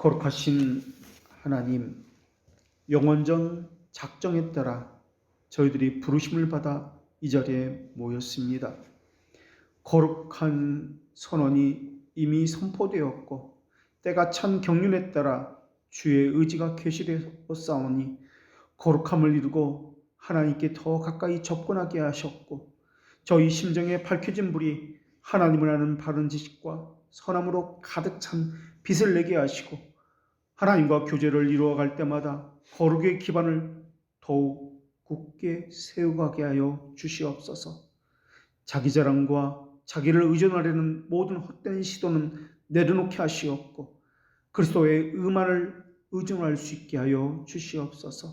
거룩하신 하나님, 영원전 작정에 따라 저희들이 부르심을 받아 이 자리에 모였습니다. 거룩한 선언이 이미 선포되었고 때가 찬 경륜에 따라 주의 의지가 계시되었사오니 거룩함을 이루고 하나님께 더 가까이 접근하게 하셨고 저희 심정에 밝혀진 불이 하나님을 아는 바른 지식과 선함으로 가득 찬 빛을 내게 하시고 하나님과 교제를 이루어갈 때마다 거룩의 기반을 더욱 굳게 세워가게 하여 주시옵소서. 자기 자랑과 자기를 의존하려는 모든 헛된 시도는 내려놓게 하시옵고 그리스도의 의만을 의존할 수 있게 하여 주시옵소서.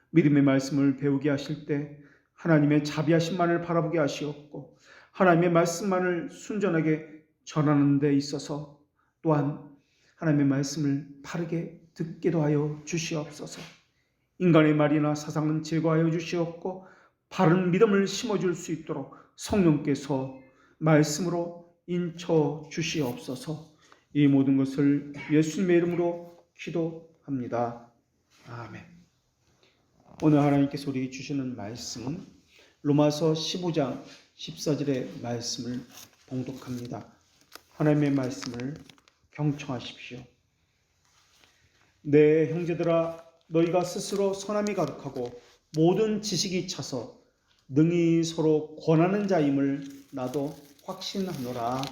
믿음의 말씀을 배우게 하실 때 하나님의 자비하심만을 바라보게 하시옵고 하나님의 말씀만을 순전하게 전하는 데 있어서 또한 하나님의 말씀을 바르게 듣게도 하여 주시옵소서. 인간의 말이나 사상은 제거하여 주시옵고 바른 믿음을 심어줄 수 있도록 성령께서 말씀으로 인쳐 주시옵소서. 이 모든 것을 예수님의 이름으로 기도합니다. 아멘. 오늘 하나님께서 우리에게 주시는 말씀은 로마서 15장 14절의 말씀을 봉독합니다. 하나님의 말씀을 경청하십시오. 내 형제들아, 너희가 스스로 선함이 가득하고 모든 지식이 차서 능히 서로 권하는 자임을 나도 확신하노라. 아멘.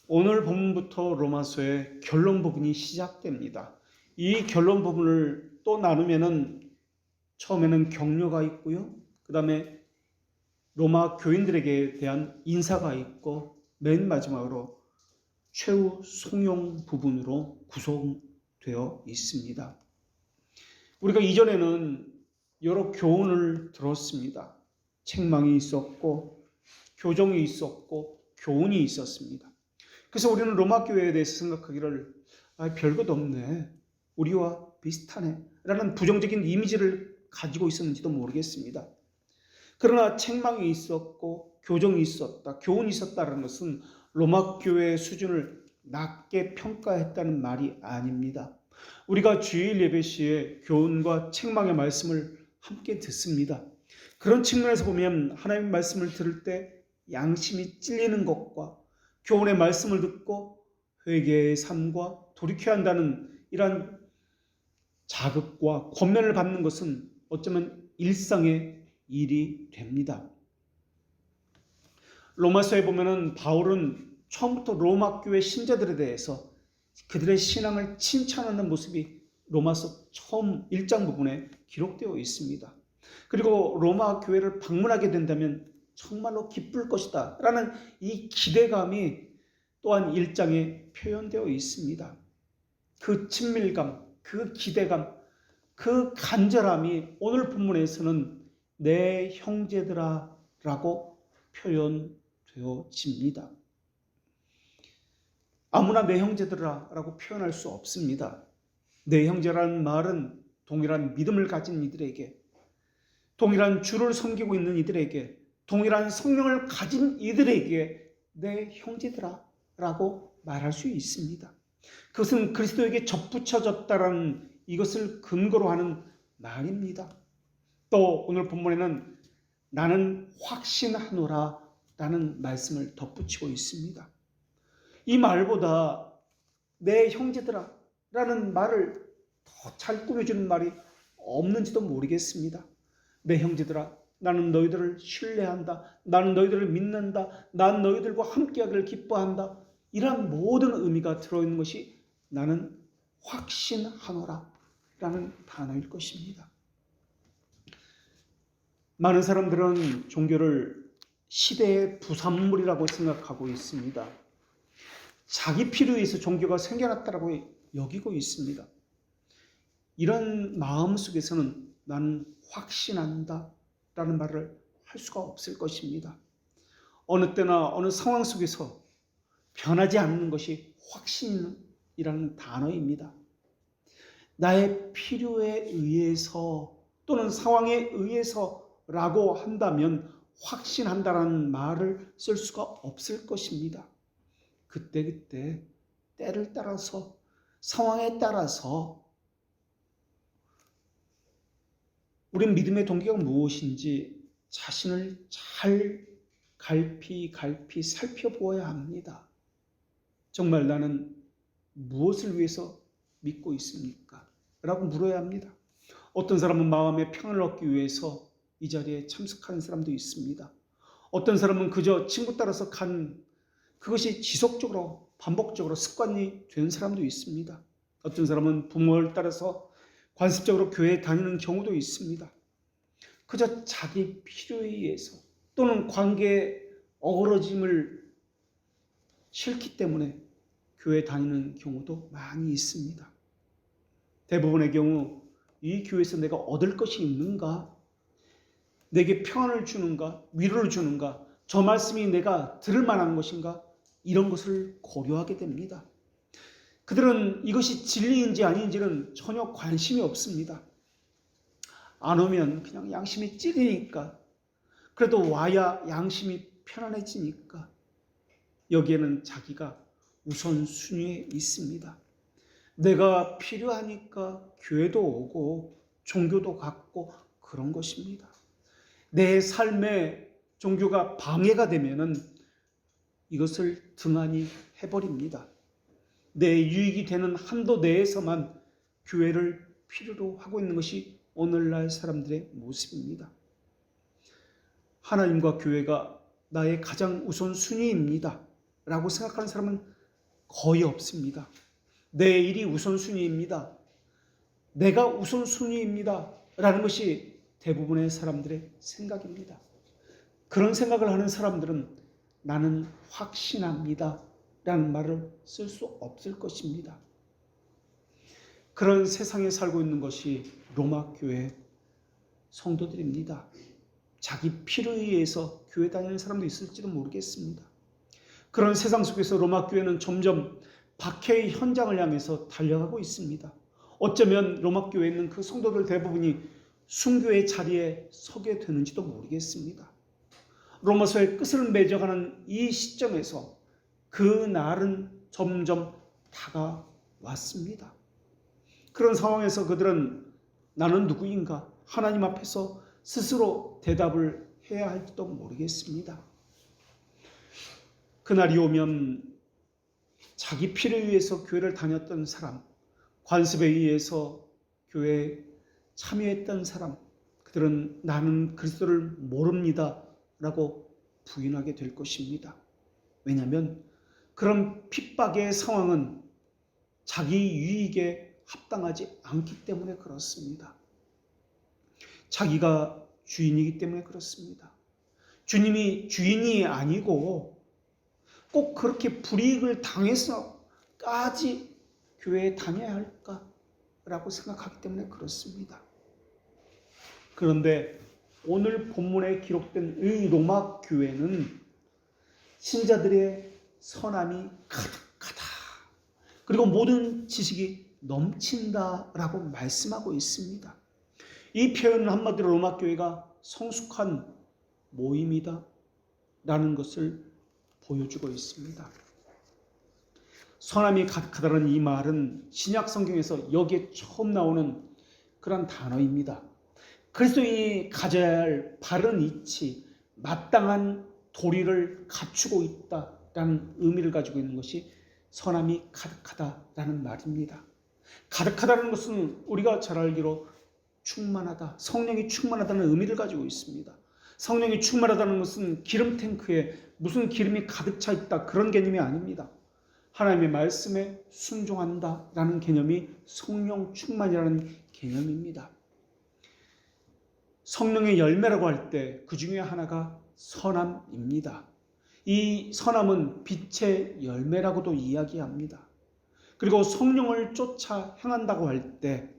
오늘 본문부터 로마서의 결론 부분이 시작됩니다. 이 결론 부분을 또 나누면은 처음에는 격려가 있고요. 그 다음에 로마 교인들에게 대한 인사가 있고 맨 마지막으로 최후 송용 부분으로 구성되어 있습니다. 우리가 이전에는 여러 교훈을 들었습니다. 책망이 있었고 교정이 있었고 교훈이 있었습니다. 그래서 우리는 로마 교회에 대해서 생각하기를 별것 없네, 우리와 비슷하네 라는 부정적인 이미지를 가지고 있었는지도 모르겠습니다. 그러나 책망이 있었고 교정이 있었다, 교훈이 있었다는 것은 로마 교회의 수준을 낮게 평가했다는 말이 아닙니다. 우리가 주일 예배 시에 교훈과 책망의 말씀을 함께 듣습니다. 그런 측면에서 보면 하나님의 말씀을 들을 때 양심이 찔리는 것과 교훈의 말씀을 듣고 회개의 삶과 돌이켜야 한다는 이러한 자극과 권면을 받는 것은 어쩌면 일상의 일이 됩니다. 로마서에 보면은 바울은 처음부터 로마 교회 신자들에 대해서 그들의 신앙을 칭찬하는 모습이 로마서 처음 1장 부분에 기록되어 있습니다. 그리고 로마 교회를 방문하게 된다면 정말로 기쁠 것이다 라는 이 기대감이 또한 1장에 표현되어 있습니다. 그 친밀감, 그 기대감, 그 간절함이 오늘 본문에서는 내 형제들아 라고 표현되어집니다. 아무나 내 형제들아 라고 표현할 수 없습니다. 내 형제라는 말은 동일한 믿음을 가진 이들에게, 동일한 주를 섬기고 있는 이들에게, 동일한 성령을 가진 이들에게 내 형제들아 라고 말할 수 있습니다. 그것은 그리스도에게 접붙여졌다라는 이것을 근거로 하는 말입니다. 또 오늘 본문에는 나는 확신하노라 라는 말씀을 덧붙이고 있습니다. 이 말보다 내 형제들아 라는 말을 더 잘 꾸며주는 말이 없는지도 모르겠습니다. 내 형제들아, 나는 너희들을 신뢰한다, 나는 너희들을 믿는다, 나는 너희들과 함께하기를 기뻐한다, 이러한 모든 의미가 들어있는 것이 나는 확신하노라 라는 단어일 것입니다. 많은 사람들은 종교를 시대의 부산물이라고 생각하고 있습니다. 자기 필요에 의해서 종교가 생겨났다고 여기고 있습니다. 이런 마음 속에서는 나는 확신한다 라는 말을 할 수가 없을 것입니다. 어느 때나 어느 상황 속에서 변하지 않는 것이 확신이라는 단어입니다. 나의 필요에 의해서 또는 상황에 의해서라고 한다면 확신한다라는 말을 쓸 수가 없을 것입니다. 그때 때를 따라서 상황에 따라서 우리 믿음의 동기가 무엇인지 자신을 잘 갈피 살펴보아야 합니다. 정말 나는 무엇을 위해서 믿고 있습니까? 라고 물어야 합니다. 어떤 사람은 마음의 평안을 얻기 위해서 이 자리에 참석하는 사람도 있습니다. 어떤 사람은 그저 친구 따라서 간 그것이 지속적으로 반복적으로 습관이 된 사람도 있습니다. 어떤 사람은 부모를 따라서 관습적으로 교회에 다니는 경우도 있습니다. 그저 자기 필요에 의해서 또는 관계의 어우러짐을 싫기 때문에 교회에 다니는 경우도 많이 있습니다. 대부분의 경우 이 교회에서 내가 얻을 것이 있는가? 내게 평안을 주는가? 위로를 주는가? 저 말씀이 내가 들을 만한 것인가? 이런 것을 고려하게 됩니다. 그들은 이것이 진리인지 아닌지는 전혀 관심이 없습니다. 안 오면 그냥 양심이 찔리니까, 그래도 와야 양심이 편안해지니까 여기에는 자기가 우선순위에 있습니다. 내가 필요하니까 교회도 오고 종교도 갖고 그런 것입니다. 내 삶에 종교가 방해가 되면은 이것을 등한히 해버립니다. 내 유익이 되는 한도 내에서만 교회를 필요로 하고 있는 것이 오늘날 사람들의 모습입니다. 하나님과 교회가 나의 가장 우선순위입니다 라고 생각하는 사람은 거의 없습니다. 내 일이 우선순위입니다. 내가 우선순위입니다 라는 것이 대부분의 사람들의 생각입니다. 그런 생각을 하는 사람들은 나는 확신합니다 라는 말을 쓸 수 없을 것입니다. 그런 세상에 살고 있는 것이 로마 교회 성도들입니다. 자기 필요에 의해서 교회 다니는 사람도 있을지도 모르겠습니다. 그런 세상 속에서 로마 교회는 점점 박해의 현장을 향해서 달려가고 있습니다. 어쩌면 로마 교회에 있는 그 성도들 대부분이 순교의 자리에 서게 되는지도 모르겠습니다. 로마서의 끝을 맺어가는 이 시점에서 그 날은 점점 다가왔습니다. 그런 상황에서 그들은 나는 누구인가? 하나님 앞에서 스스로 대답을 해야 할지도 모르겠습니다. 그날이 오면 자기 필요에 의해서 교회를 다녔던 사람, 관습에 의해서 교회에 참여했던 사람, 그들은 나는 그리스도를 모릅니다 라고 부인하게 될 것입니다. 왜냐하면 그런 핍박의 상황은 자기 유익에 합당하지 않기 때문에 그렇습니다. 자기가 주인이기 때문에 그렇습니다. 주님이 주인이 아니고 꼭 그렇게 불이익을 당해서까지 교회에 다녀야 할까라고 생각하기 때문에 그렇습니다. 그런데 오늘 본문에 기록된 이 로마 교회는 신자들의 선함이 가득하다. 그리고 모든 지식이 넘친다라고 말씀하고 있습니다. 이 표현은 한마디로 로마 교회가 성숙한 모임이다 라는 것을 보여주고 있습니다. 선함이 가득하다는 이 말은 신약 성경에서 여기에 처음 나오는 그런 단어입니다. 그리스도인이 가져야 할 바른 이치, 마땅한 도리를 갖추고 있다라는 의미를 가지고 있는 것이 선함이 가득하다라는 말입니다. 가득하다는 것은 우리가 잘 알기로 충만하다, 성령이 충만하다는 의미를 가지고 있습니다. 성령이 충만하다는 것은 기름 탱크에 무슨 기름이 가득 차 있다 그런 개념이 아닙니다. 하나님의 말씀에 순종한다라는 개념이 성령 충만이라는 개념입니다. 성령의 열매라고 할 때 그 중에 하나가 선함입니다. 이 선함은 빛의 열매라고도 이야기합니다. 그리고 성령을 쫓아 행한다고 할 때,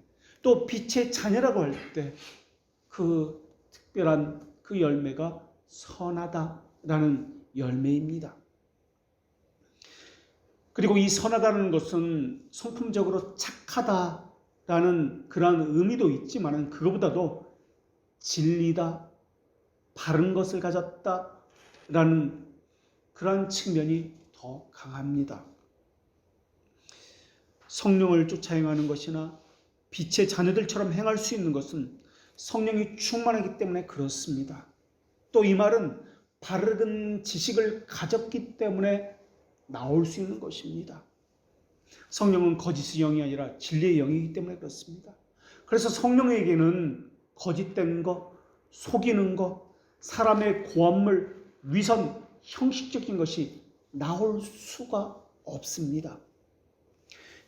또 빛의 자녀라고 할 때 그 특별한 그 열매가 선하다라는 열매입니다. 그리고 이 선하다는 것은 성품적으로 착하다라는 그런 의미도 있지만 그것보다도 진리다, 바른 것을 가졌다라는 그런 측면이 더 강합니다. 성령을 쫓아 행하는 것이나 빛의 자녀들처럼 행할 수 있는 것은 성령이 충만하기 때문에 그렇습니다. 또 이 말은 바른 지식을 가졌기 때문에 나올 수 있는 것입니다. 성령은 거짓의 영이 아니라 진리의 영이기 때문에 그렇습니다. 그래서 성령에게는 거짓된 것, 속이는 것, 사람의 고함물, 위선, 형식적인 것이 나올 수가 없습니다.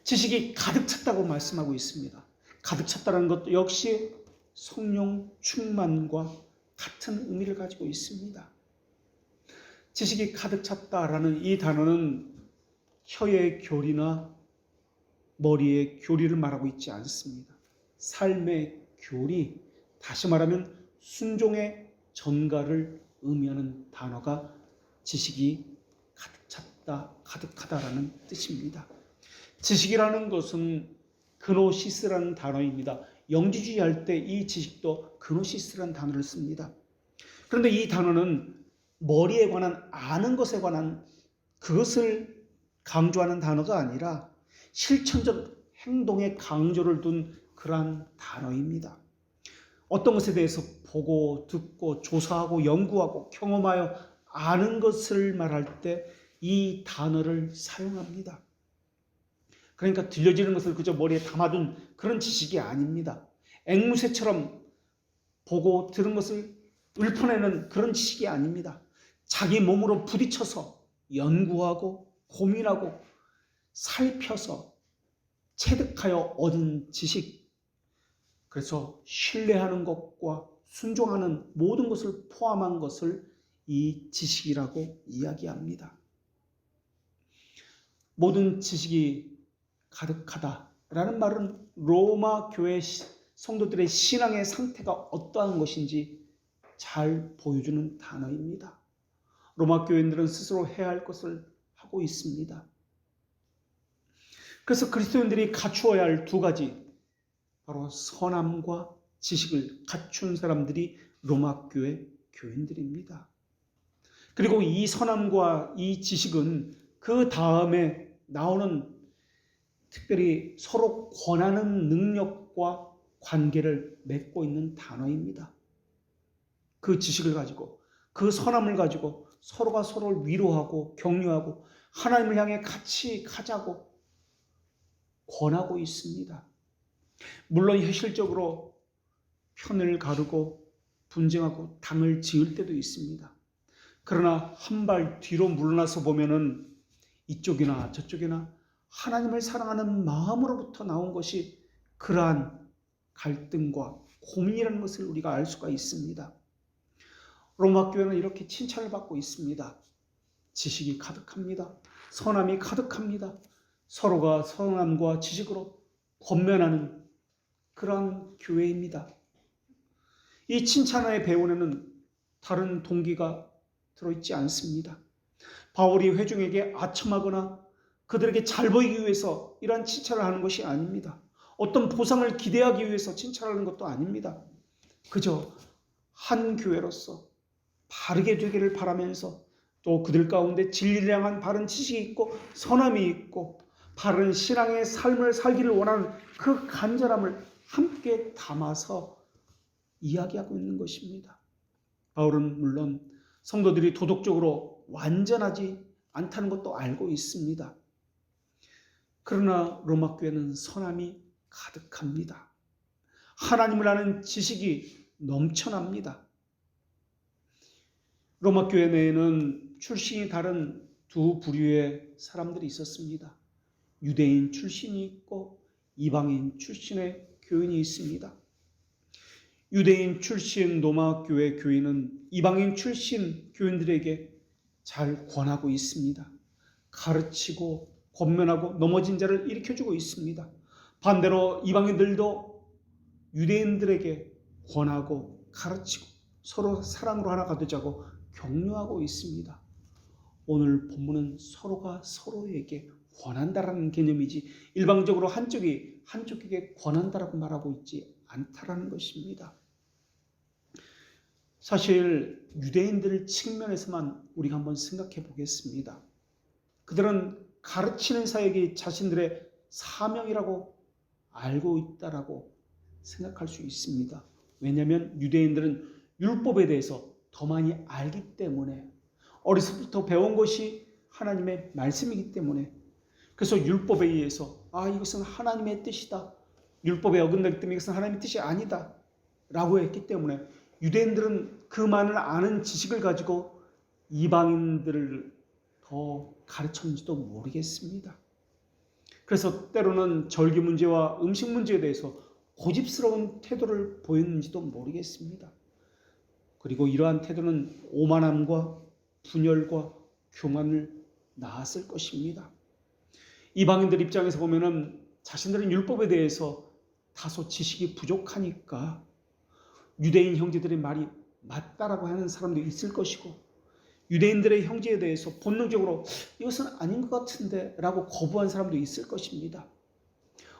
지식이 가득 찼다고 말씀하고 있습니다. 가득 찼다는 것도 역시 성령 충만과 같은 의미를 가지고 있습니다. 지식이 가득 찼다라는 이 단어는 혀의 교리나 머리의 교리를 말하고 있지 않습니다. 삶의 교리, 다시 말하면 순종의 전가를 의미하는 단어가 지식이 가득 찼다, 가득하다라는 뜻입니다. 지식이라는 것은 그노시스라는 단어입니다. 영지주의 할 때 이 지식도 그노시스라는 단어를 씁니다. 그런데 이 단어는 머리에 관한 아는 것에 관한 그것을 강조하는 단어가 아니라 실천적 행동에 강조를 둔 그러한 단어입니다. 어떤 것에 대해서 보고 듣고 조사하고 연구하고 경험하여 아는 것을 말할 때 이 단어를 사용합니다. 그러니까 들려지는 것을 그저 머리에 담아둔 그런 지식이 아닙니다. 앵무새처럼 보고 들은 것을 읊어내는 그런 지식이 아닙니다. 자기 몸으로 부딪혀서 연구하고 고민하고 살펴서 체득하여 얻은 지식, 그래서 신뢰하는 것과 순종하는 모든 것을 포함한 것을 이 지식이라고 이야기합니다. 모든 지식이 가득하다라는 말은 로마 교회 성도들의 신앙의 상태가 어떠한 것인지 잘 보여주는 단어입니다. 로마 교인들은 스스로 해야 할 것을 하고 있습니다. 그래서 그리스도인들이 갖추어야 할 두 가지, 바로 선함과 지식을 갖춘 사람들이 로마 교회 교인들입니다. 그리고 이 선함과 이 지식은 그 다음에 나오는 특별히 서로 권하는 능력과 관계를 맺고 있는 단어입니다. 그 지식을 가지고, 그 선함을 가지고 서로가 서로를 위로하고 격려하고 하나님을 향해 같이 가자고 권하고 있습니다. 물론 현실적으로 편을 가르고 분쟁하고 당을 지을 때도 있습니다. 그러나 한 발 뒤로 물러나서 보면은 이쪽이나 저쪽이나 하나님을 사랑하는 마음으로부터 나온 것이 그러한 갈등과 고민이라는 것을 우리가 알 수가 있습니다. 로마 교회는 이렇게 칭찬을 받고 있습니다. 지식이 가득합니다. 선함이 가득합니다. 서로가 선함과 지식으로 권면하는 그러한 교회입니다. 이 칭찬의 배운에는 다른 동기가 들어있지 않습니다. 바울이 회중에게 아첨하거나 그들에게 잘 보이기 위해서 이러한 칭찬을 하는 것이 아닙니다. 어떤 보상을 기대하기 위해서 칭찬하는 것도 아닙니다. 그저 한 교회로서 바르게 되기를 바라면서 또 그들 가운데 진리를 향한 바른 지식이 있고 선함이 있고 바른 신앙의 삶을 살기를 원하는 그 간절함을 함께 담아서 이야기하고 있는 것입니다. 바울은 물론 성도들이 도덕적으로 완전하지 않다는 것도 알고 있습니다. 그러나 로마 교회는 선함이 가득합니다. 하나님을 아는 지식이 넘쳐납니다. 로마 교회 내에는 출신이 다른 두 부류의 사람들이 있었습니다. 유대인 출신이 있고 이방인 출신의 교인이 있습니다. 유대인 출신 로마 교회 교인은 이방인 출신 교인들에게 잘 권하고 있습니다. 가르치고 권면하고 넘어진 자를 일으켜주고 있습니다. 반대로 이방인들도 유대인들에게 권하고 가르치고 서로 사랑으로 하나가 되자고 격려하고 있습니다. 오늘 본문은 서로가 서로에게 권한다라는 개념이지 일방적으로 한쪽이 한쪽에게 권한다라고 말하고 있지 않다라는 것입니다. 사실 유대인들 측면에서만 우리가 한번 생각해 보겠습니다. 그들은 가르치는 사역이 자신들의 사명이라고 알고 있다라고 생각할 수 있습니다. 왜냐하면 유대인들은 율법에 대해서 더 많이 알기 때문에, 어려서부터 배운 것이 하나님의 말씀이기 때문에, 그래서 율법에 의해서 이것은 하나님의 뜻이다, 율법에 어긋나기 때문에 이것은 하나님의 뜻이 아니다 라고 했기 때문에 유대인들은 그 많은 아는 지식을 가지고 이방인들을 더 가르쳤는지도 모르겠습니다. 그래서 때로는 절기 문제와 음식 문제에 대해서 고집스러운 태도를 보였는지도 모르겠습니다. 그리고 이러한 태도는 오만함과 분열과 교만을 낳았을 것입니다. 이방인들 입장에서 보면은 자신들은 율법에 대해서 다소 지식이 부족하니까 유대인 형제들의 말이 맞다라고 하는 사람도 있을 것이고, 유대인들의 형제에 대해서 본능적으로 이것은 아닌 것 같은데 라고 거부한 사람도 있을 것입니다.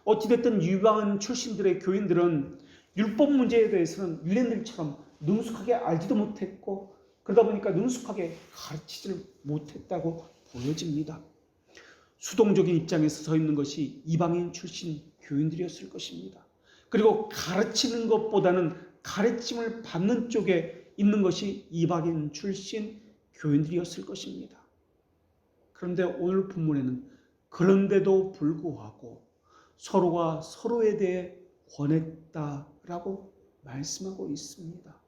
어찌됐든 이방 출신들의 교인들은 율법 문제에 대해서는 유대인들처럼 능숙하게 알지도 못했고, 그러다 보니까 능숙하게 가르치지를 못했다고 보여집니다. 수동적인 입장에서 서 있는 것이 이방인 출신 교인들이었을 것입니다. 그리고 가르치는 것보다는 가르침을 받는 쪽에 있는 것이 이방인 출신 교인들이었을 것입니다. 그런데 오늘 본문에는 그런데도 불구하고 서로가 서로에 대해 권했다라고 말씀하고 있습니다.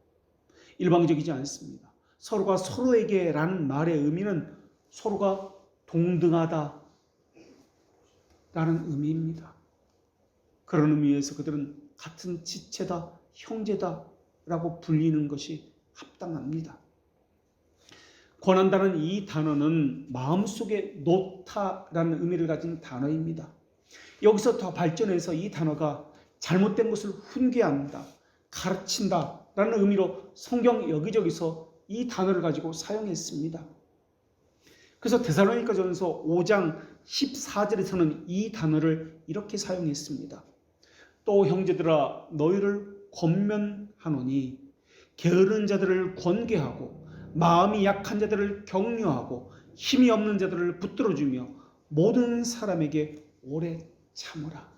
일방적이지 않습니다. 서로가 서로에게 라는 말의 의미는 서로가 동등하다 라는 의미입니다. 그런 의미에서 그들은 같은 지체다, 형제다 라고 불리는 것이 합당합니다. 권한다는 이 단어는 마음속에 놓다라는 의미를 가진 단어입니다. 여기서 더 발전해서 이 단어가 잘못된 것을 훈계한다, 가르친다 라는 의미로 성경 여기저기서 이 단어를 가지고 사용했습니다. 그래서 데살로니가전서 5장 14절에서는 이 단어를 이렇게 사용했습니다. 또 형제들아 너희를 권면하노니 게으른 자들을 권계하고 마음이 약한 자들을 격려하고 힘이 없는 자들을 붙들어주며 모든 사람에게 오래 참으라.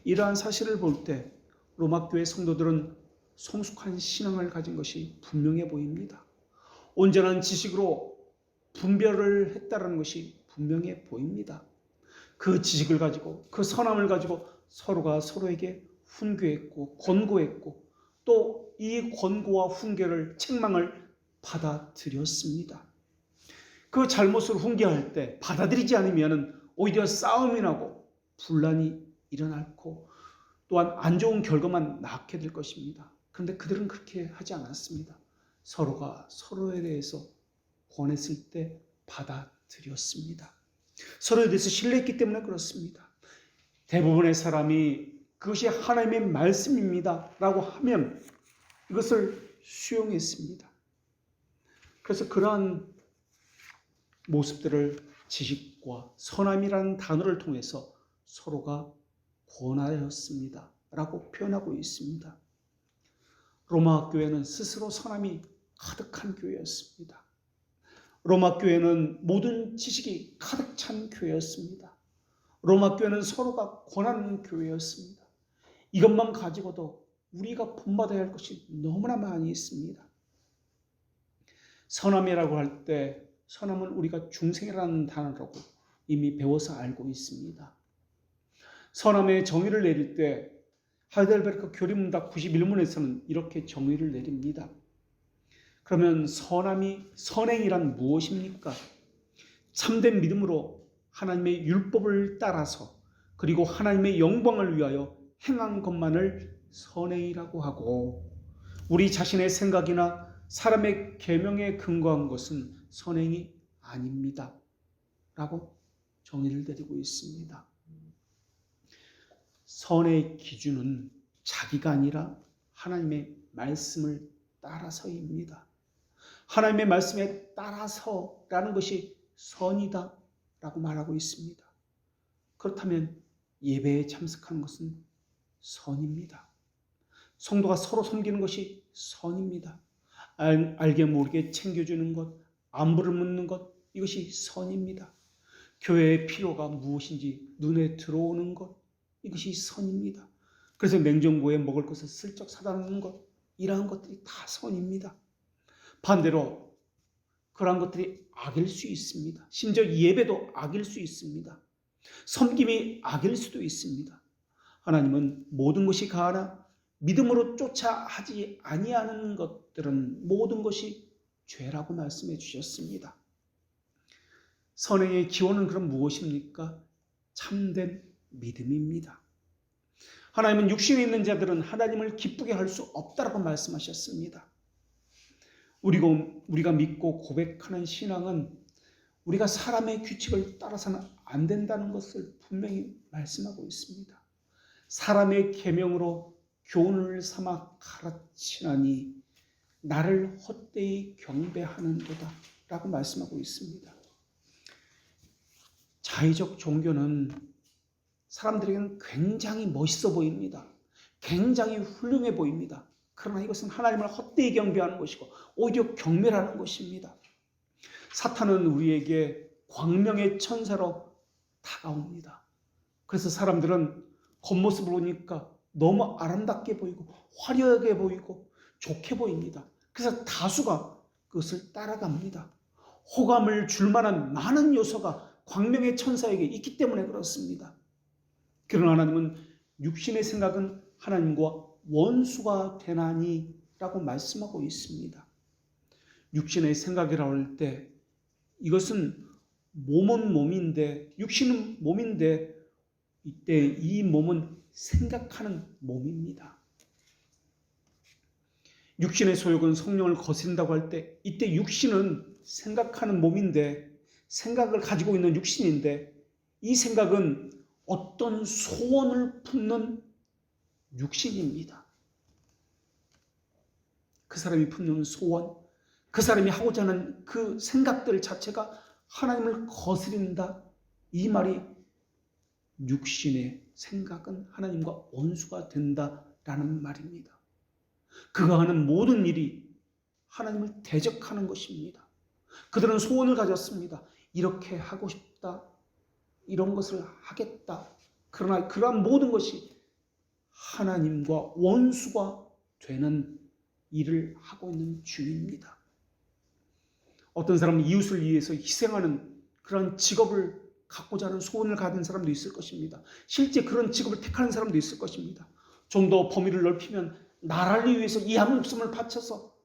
이러한 사실을 볼 때 로마교회 성도들은 성숙한 신앙을 가진 것이 분명해 보입니다. 온전한 지식으로 분별을 했다는 것이 분명해 보입니다. 그 지식을 가지고, 그 선함을 가지고 서로가 서로에게 훈계했고 권고했고, 또 이 권고와 훈계를 책망을 받아들였습니다. 그 잘못을 훈계할 때 받아들이지 않으면 오히려 싸움이 나고 분란이 일어났고 또한 안 좋은 결과만 낳게 될 것입니다. 그런데 그들은 그렇게 하지 않았습니다. 서로가 서로에 대해서 권했을 때 받아들였습니다. 서로에 대해서 신뢰했기 때문에 그렇습니다. 대부분의 사람이 그것이 하나님의 말씀입니다 라고 하면 이것을 수용했습니다. 그래서 그러한 모습들을 지식과 선함이라는 단어를 통해서 서로가 권하였습니다 라고 표현하고 있습니다. 로마 교회는 스스로 선함이 가득한 교회였습니다. 로마 교회는 모든 지식이 가득 찬 교회였습니다. 로마 교회는 서로가 권하는 교회였습니다. 이것만 가지고도 우리가 본받아야 할 것이 너무나 많이 있습니다. 선함이라고 할 때 선함은 우리가 중생이라는 단어라고 이미 배워서 알고 있습니다. 선함의 정의를 내릴 때 하이델베르크 교리문답 91문에서는 이렇게 정의를 내립니다. 그러면 선행이란 무엇입니까? 참된 믿음으로 하나님의 율법을 따라서 그리고 하나님의 영광을 위하여 행한 것만을 선행이라고 하고, 우리 자신의 생각이나 사람의 계명에 근거한 것은 선행이 아닙니다 라고 정의를 내리고 있습니다. 선의 기준은 자기가 아니라 하나님의 말씀을 따라서입니다. 하나님의 말씀에 따라서라는 것이 선이다 라고 말하고 있습니다. 그렇다면 예배에 참석하는 것은 선입니다. 성도가 서로 섬기는 것이 선입니다. 알게 모르게 챙겨주는 것, 안부를 묻는 것, 이것이 선입니다. 교회의 필요가 무엇인지 눈에 들어오는 것, 이것이 선입니다. 그래서 냉장고에 먹을 것을 슬쩍 사다 놓는 것, 이러한 것들이 다 선입니다. 반대로 그러한 것들이 악일 수 있습니다. 심지어 예배도 악일 수 있습니다. 섬김이 악일 수도 있습니다. 하나님은 모든 것이 가하나 믿음으로 쫓아 하지 아니하는 것들은 모든 것이 죄라고 말씀해 주셨습니다. 선행의 기원은 그럼 무엇입니까? 참된 믿음입니다. 하나님은 육신에 있는 자들은 하나님을 기쁘게 할 수 없다라고 말씀하셨습니다. 우리가 믿고 고백하는 신앙은 우리가 사람의 규칙을 따라서는 안 된다는 것을 분명히 말씀하고 있습니다. 사람의 계명으로 교훈을 삼아 가르치나니 나를 헛되이 경배하는도다 라고 말씀하고 있습니다. 자의적 종교는 사람들에게는 굉장히 멋있어 보입니다. 굉장히 훌륭해 보입니다. 그러나 이것은 하나님을 헛되이 경배하는 것이고 오히려 경멸하는 것입니다. 사탄은 우리에게 광명의 천사로 다가옵니다. 그래서 사람들은 겉모습을 보니까 너무 아름답게 보이고 화려하게 보이고 좋게 보입니다. 그래서 다수가 그것을 따라갑니다. 호감을 줄 만한 많은 요소가 광명의 천사에게 있기 때문에 그렇습니다. 그러나 하나님은 육신의 생각은 하나님과 원수가 되나니 라고 말씀하고 있습니다. 육신의 생각이라고 할 때 이것은 몸은 몸인데, 육신은 몸인데 이때 이 몸은 생각하는 몸입니다. 육신의 소욕은 성령을 거스린다고 할 때 이때 육신은 생각하는 몸인데, 생각을 가지고 있는 육신인데, 이 생각은 어떤 소원을 품는 육신입니다. 그 사람이 품는 소원, 그 사람이 하고자 하는 그 생각들 자체가 하나님을 거스린다. 이 말이 육신의 생각은 하나님과 원수가 된다라는 말입니다. 그가 하는 모든 일이 하나님을 대적하는 것입니다. 그들은 소원을 가졌습니다. 이렇게 하고 싶다. 이런 것을 하겠다. 그러나 그러한 모든 것이 하나님과 원수가 되는 일을 하고 있는 중입니다. 어떤 사람은 이웃을 위해서 희생하는 그런 직업을 갖고자 하는 소원을 가진 사람도 있을 것입니다. 실제 그런 직업을 택하는 사람도 있을 것입니다. 좀 더 범위를 넓히면 나라를 위해서 이 한 목숨을 바쳐서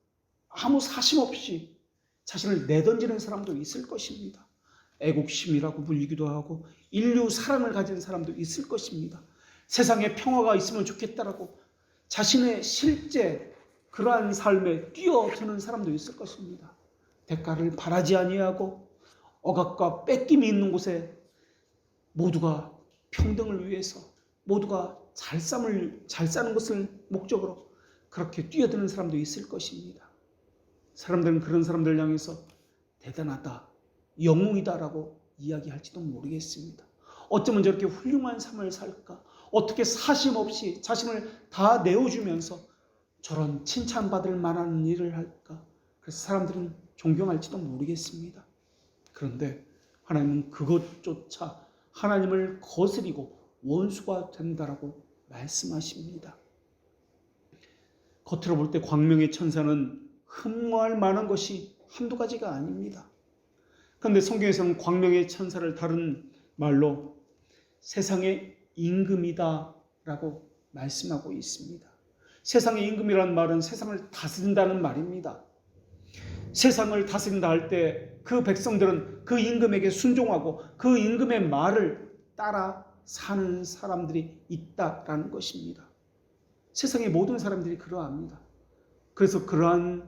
아무 사심 없이 자신을 내던지는 사람도 있을 것입니다. 애국심이라고 불리기도 하고 인류 사랑을 가진 사람도 있을 것입니다. 세상에 평화가 있으면 좋겠다라고 자신의 실제 그러한 삶에 뛰어드는 사람도 있을 것입니다. 대가를 바라지 아니하고 억압과 뺏김이 있는 곳에 모두가 평등을 위해서, 모두가 잘 사는 것을 목적으로 그렇게 뛰어드는 사람도 있을 것입니다. 사람들은 그런 사람들 향해서 대단하다, 영웅이다라고 이야기할지도 모르겠습니다. 어쩌면 저렇게 훌륭한 삶을 살까? 어떻게 사심 없이 자신을 다 내어주면서 저런 칭찬받을 만한 일을 할까? 그래서 사람들은 존경할지도 모르겠습니다. 그런데 하나님은 그것조차 하나님을 거스리고 원수가 된다라고 말씀하십니다. 겉으로 볼 때 광명의 천사는 흠모할 만한 것이 한두 가지가 아닙니다. 그런데 성경에서는 광명의 천사를 다른 말로 세상의 임금이다라고 말씀하고 있습니다. 세상의 임금이라는 말은 세상을 다스린다는 말입니다. 세상을 다스린다 할 때 그 백성들은 그 임금에게 순종하고 그 임금의 말을 따라 사는 사람들이 있다라는 것입니다. 세상의 모든 사람들이 그러합니다. 그래서 그러한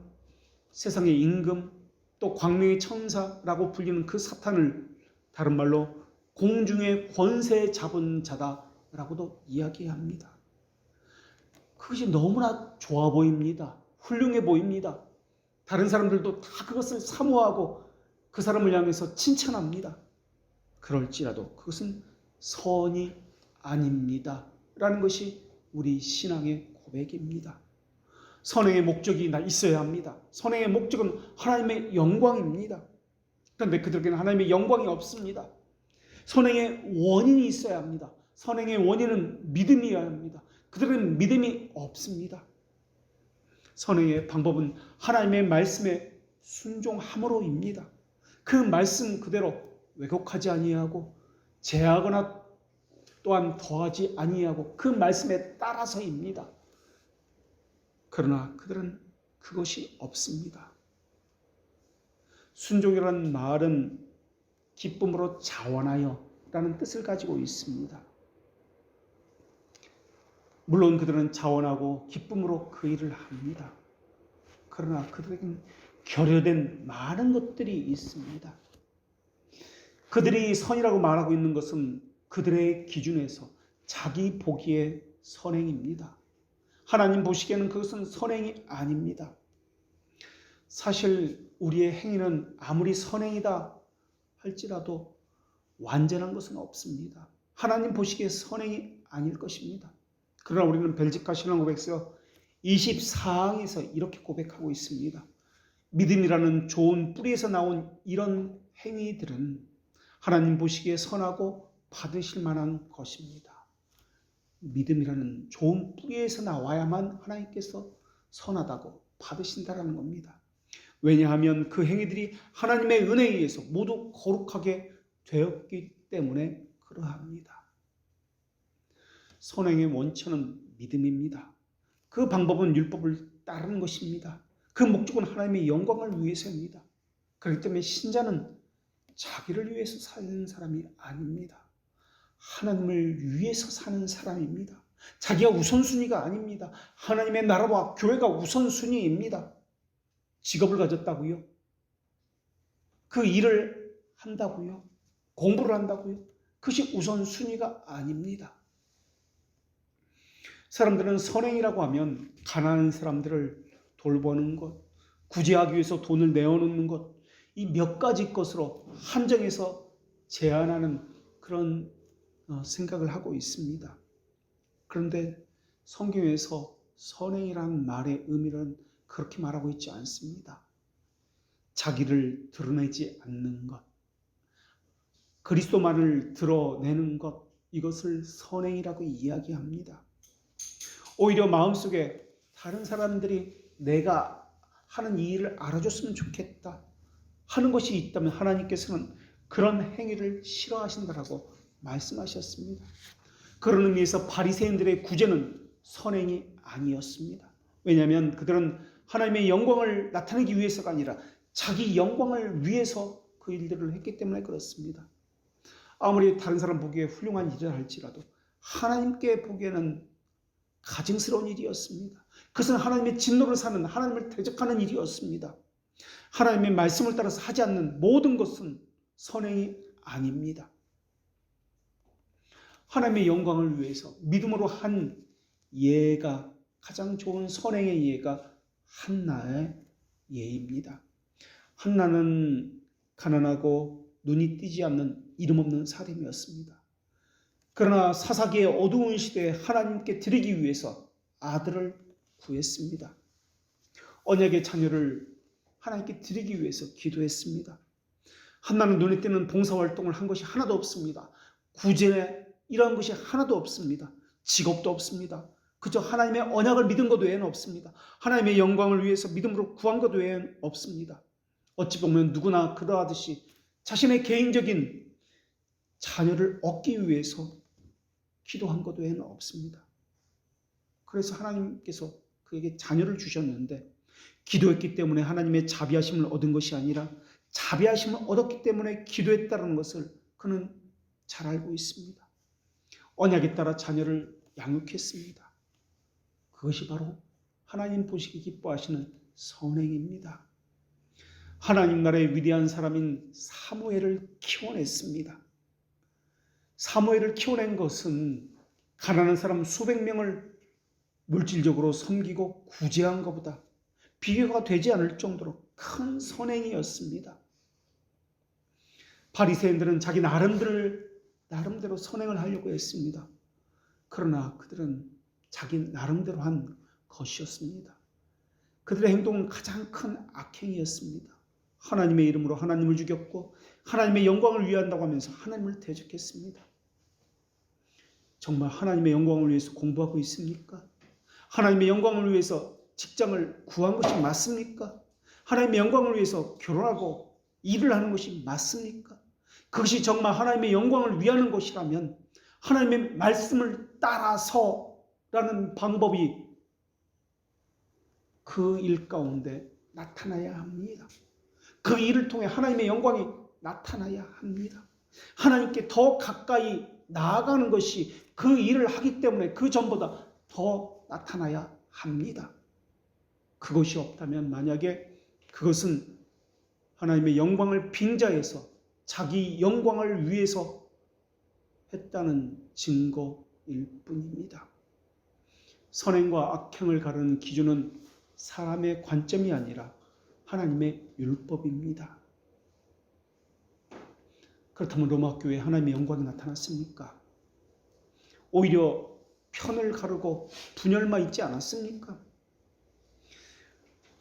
세상의 임금, 또 광명의 천사라고 불리는 그 사탄을 다른 말로 공중의 권세 잡은 자다라고도 이야기합니다. 그것이 너무나 좋아 보입니다. 훌륭해 보입니다. 다른 사람들도 다 그것을 사모하고 그 사람을 향해서 칭찬합니다. 그럴지라도 그것은 선이 아닙니다. 라는 것이 우리 신앙의 고백입니다. 선행의 목적이 있어야 합니다. 선행의 목적은 하나님의 영광입니다. 그런데 그들에게는 하나님의 영광이 없습니다. 선행의 원인이 있어야 합니다. 선행의 원인은 믿음이어야 합니다. 그들은 믿음이 없습니다. 선행의 방법은 하나님의 말씀에 순종함으로입니다. 그 말씀 그대로 왜곡하지 아니하고 제하거나 또한 더하지 아니하고 그 말씀에 따라서입니다. 그러나 그들은 그것이 없습니다. 순종이라는 말은 기쁨으로 자원하여 라는 뜻을 가지고 있습니다. 물론 그들은 자원하고 기쁨으로 그 일을 합니다. 그러나 그들에게는 결여된 많은 것들이 있습니다. 그들이 선이라고 말하고 있는 것은 그들의 기준에서 자기 보기의 선행입니다. 하나님 보시기에는 그것은 선행이 아닙니다. 사실 우리의 행위는 아무리 선행이다 할지라도 완전한 것은 없습니다. 하나님 보시기에 선행이 아닐 것입니다. 그러나 우리는 벨기카 신앙 고백서 24항에서 이렇게 고백하고 있습니다. 믿음이라는 좋은 뿌리에서 나온 이런 행위들은 하나님 보시기에 선하고 받으실 만한 것입니다. 믿음이라는 좋은 뿌리에서 나와야만 하나님께서 선하다고 받으신다라는 겁니다. 왜냐하면 그 행위들이 하나님의 은혜에 의해서 모두 거룩하게 되었기 때문에 그러합니다. 선행의 원천은 믿음입니다. 그 방법은 율법을 따르는 것입니다. 그 목적은 하나님의 영광을 위해서입니다. 그렇기 때문에 신자는 자기를 위해서 사는 사람이 아닙니다. 하나님을 위해서 사는 사람입니다. 자기가 우선순위가 아닙니다. 하나님의 나라와 교회가 우선순위입니다. 직업을 가졌다고요? 그 일을 한다고요? 공부를 한다고요? 그것이 우선순위가 아닙니다. 사람들은 선행이라고 하면 가난한 사람들을 돌보는 것, 구제하기 위해서 돈을 내어놓는 것, 이 몇 가지 것으로 한정해서 제한하는 그런 생각을 하고 있습니다. 그런데 성경에서 선행이라는 말의 의미는 그렇게 말하고 있지 않습니다. 자기를 드러내지 않는 것, 그리스도만을 드러내는 것, 이것을 선행이라고 이야기합니다. 오히려 마음속에 다른 사람들이 내가 하는 이 일을 알아줬으면 좋겠다 하는 것이 있다면 하나님께서는 그런 행위를 싫어하신다라고 말씀하셨습니다. 그런 의미에서 바리새인들의 구제는 선행이 아니었습니다. 왜냐하면 그들은 하나님의 영광을 나타내기 위해서가 아니라 자기 영광을 위해서 그 일들을 했기 때문에 그렇습니다. 아무리 다른 사람 보기에 훌륭한 일을 할지라도 하나님께 보기에는 가증스러운 일이었습니다. 그것은 하나님의 진노를 사는, 하나님을 대적하는 일이었습니다. 하나님의 말씀을 따라서 하지 않는 모든 것은 선행이 아닙니다. 하나님의 영광을 위해서 믿음으로 한 예가 가장 좋은 선행의 예가 한나의 예입니다. 한나는 가난하고 눈이 띄지 않는 이름 없는 사람이었습니다. 그러나 사사기의 어두운 시대에 하나님께 드리기 위해서 아들을 구했습니다. 언약의 자녀를 하나님께 드리기 위해서 기도했습니다. 한나는 눈에 띄는 봉사활동을 한 것이 하나도 없습니다. 구제 이러한 것이 하나도 없습니다. 직업도 없습니다. 그저 하나님의 언약을 믿은 것 외에는 없습니다. 하나님의 영광을 위해서 믿음으로 구한 것 외에는 없습니다. 어찌 보면 누구나 그러하듯이 자신의 개인적인 자녀를 얻기 위해서 기도한 것 외에는 없습니다. 그래서 하나님께서 그에게 자녀를 주셨는데 기도했기 때문에 하나님의 자비하심을 얻은 것이 아니라 자비하심을 얻었기 때문에 기도했다는 것을 그는 잘 알고 있습니다. 언약에 따라 자녀를 양육했습니다. 그것이 바로 하나님 보시기 기뻐하시는 선행입니다. 하나님 나라의 위대한 사람인 사무엘을 키워냈습니다. 사무엘을 키워낸 것은 가난한 사람 수백 명을 물질적으로 섬기고 구제한 것보다 비교가 되지 않을 정도로 큰 선행이었습니다. 바리새인들은 자기 나름대로 선행을 하려고 했습니다. 그러나 그들은 자기 나름대로 한 것이었습니다. 그들의 행동은 가장 큰 악행이었습니다. 하나님의 이름으로 하나님을 죽였고 하나님의 영광을 위한다고 하면서 하나님을 대적했습니다. 정말 하나님의 영광을 위해서 공부하고 있습니까? 하나님의 영광을 위해서 직장을 구한 것이 맞습니까? 하나님의 영광을 위해서 결혼하고 일을 하는 것이 맞습니까? 그것이 정말 하나님의 영광을 위하는 것이라면 하나님의 말씀을 따라서라는 방법이 그 일 가운데 나타나야 합니다. 그 일을 통해 하나님의 영광이 나타나야 합니다. 하나님께 더 가까이 나아가는 것이 그 일을 하기 때문에 그 전보다 더 나타나야 합니다. 그것이 없다면 만약에 그것은 하나님의 영광을 빙자해서 자기 영광을 위해서 했다는 증거일 뿐입니다. 선행과 악행을 가르는 기준은 사람의 관점이 아니라 하나님의 율법입니다. 그렇다면 로마 교회에 하나님의 영광이 나타났습니까? 오히려 편을 가르고 분열만 있지 않았습니까?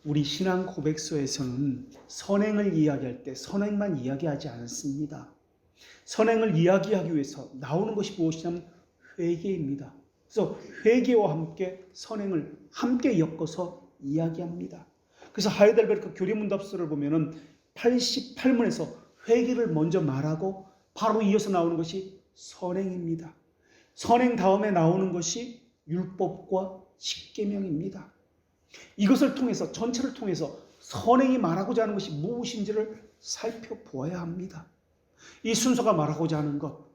우리 신앙 고백서에서는 선행을 이야기할 때 선행만 이야기하지 않습니다. 선행을 이야기하기 위해서 나오는 것이 무엇이냐면 회개입니다. 그래서 회개와 함께 선행을 함께 엮어서 이야기합니다. 그래서 하이델베르크 교리문답서를 보면은 88문에서 회개를 먼저 말하고 바로 이어서 나오는 것이 선행입니다. 선행 다음에 나오는 것이 율법과 십계명입니다. 이것을 통해서 전체를 통해서 선행이 말하고자 하는 것이 무엇인지를 살펴보아야 합니다. 이 순서가 말하고자 하는 것,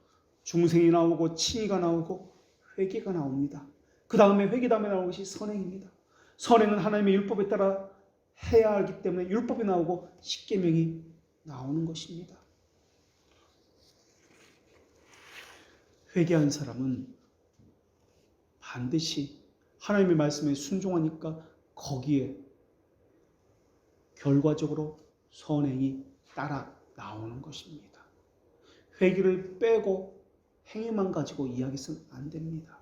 중생이 나오고 칭의가 나오고 회개가 나옵니다. 그 다음에 회개 다음에 나오는 것이 선행입니다. 선행은 하나님의 율법에 따라 해야 하기 때문에 율법이 나오고 십계명이 나오는 것입니다. 회개한 사람은 반드시 하나님의 말씀에 순종하니까 거기에 결과적으로 선행이 따라 나오는 것입니다. 회개를 빼고 행위만 가지고 이야기해서는 안 됩니다.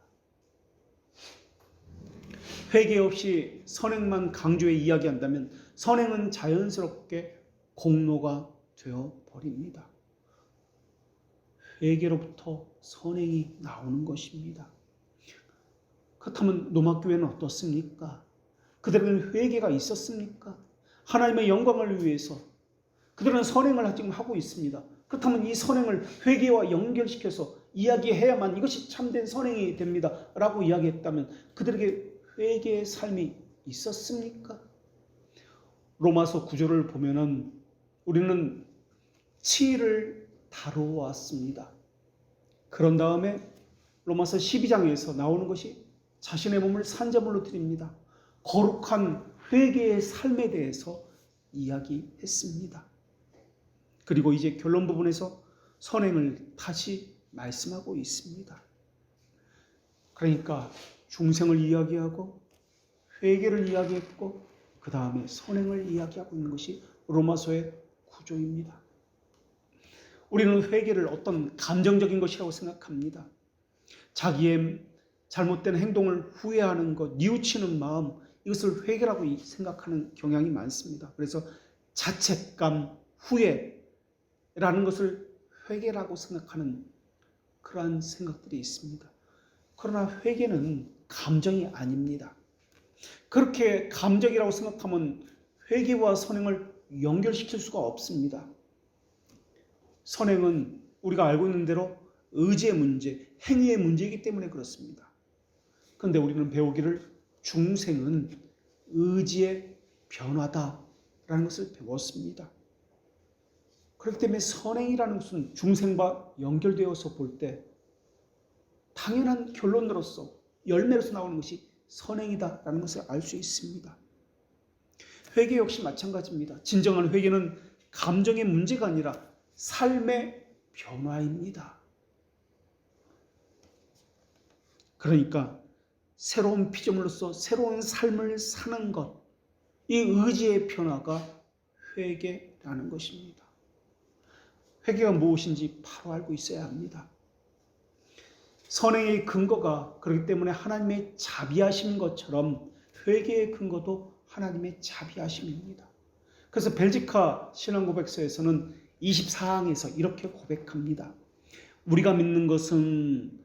회개 없이 선행만 강조해 이야기한다면 선행은 자연스럽게 공로가 되어버립니다. 회개로부터 선행이 나오는 것입니다. 그렇다면 로마교회는 어떻습니까? 그들은 회개가 있었습니까? 하나님의 영광을 위해서 그들은 선행을 지금 하고 있습니다. 그렇다면 이 선행을 회개와 연결시켜서 이야기해야만 이것이 참된 선행이 됩니다 라고 이야기했다면 그들에게 회개의 삶이 있었습니까? 로마서 9절을 보면은 우리는 칭의를 다루어왔습니다. 그런 다음에 로마서 12장에서 나오는 것이 자신의 몸을 산제물로 드립니다. 거룩한 회개의 삶에 대해서 이야기했습니다. 그리고 이제 결론 부분에서 선행을 다시 말씀하고 있습니다. 그러니까 중생을 이야기하고 회개를 이야기했고 그 다음에 선행을 이야기하고 있는 것이 로마서의 구조입니다. 우리는 회개를 어떤 감정적인 것이라고 생각합니다. 자기의 잘못된 행동을 후회하는 것, 뉘우치는 마음, 이것을 회개라고 생각하는 경향이 많습니다. 그래서 자책감, 후회라는 것을 회개라고 생각하는 그러한 생각들이 있습니다. 그러나 회개는 감정이 아닙니다. 그렇게 감정이라고 생각하면 회개와 선행을 연결시킬 수가 없습니다. 선행은 우리가 알고 있는 대로 의지의 문제, 행위의 문제이기 때문에 그렇습니다. 그런데 우리는 배우기를 중생은 의지의 변화다라는 것을 배웠습니다. 그렇기 때문에 선행이라는 것은 중생과 연결되어서 볼 때 당연한 결론으로서 열매로서 나오는 것이 선행이다라는 것을 알 수 있습니다. 회개 역시 마찬가지입니다. 진정한 회개는 감정의 문제가 아니라 삶의 변화입니다. 그러니까 새로운 피조물로서 새로운 삶을 사는 것, 이 의지의 변화가 회개라는 것입니다. 회개가 무엇인지 바로 알고 있어야 합니다. 선행의 근거가 그렇기 때문에 하나님의 자비하신 것처럼 회개의 근거도 하나님의 자비하심입니다. 그래서 벨지카 신앙고백서에서는 24항에서 이렇게 고백합니다. 우리가 믿는 것은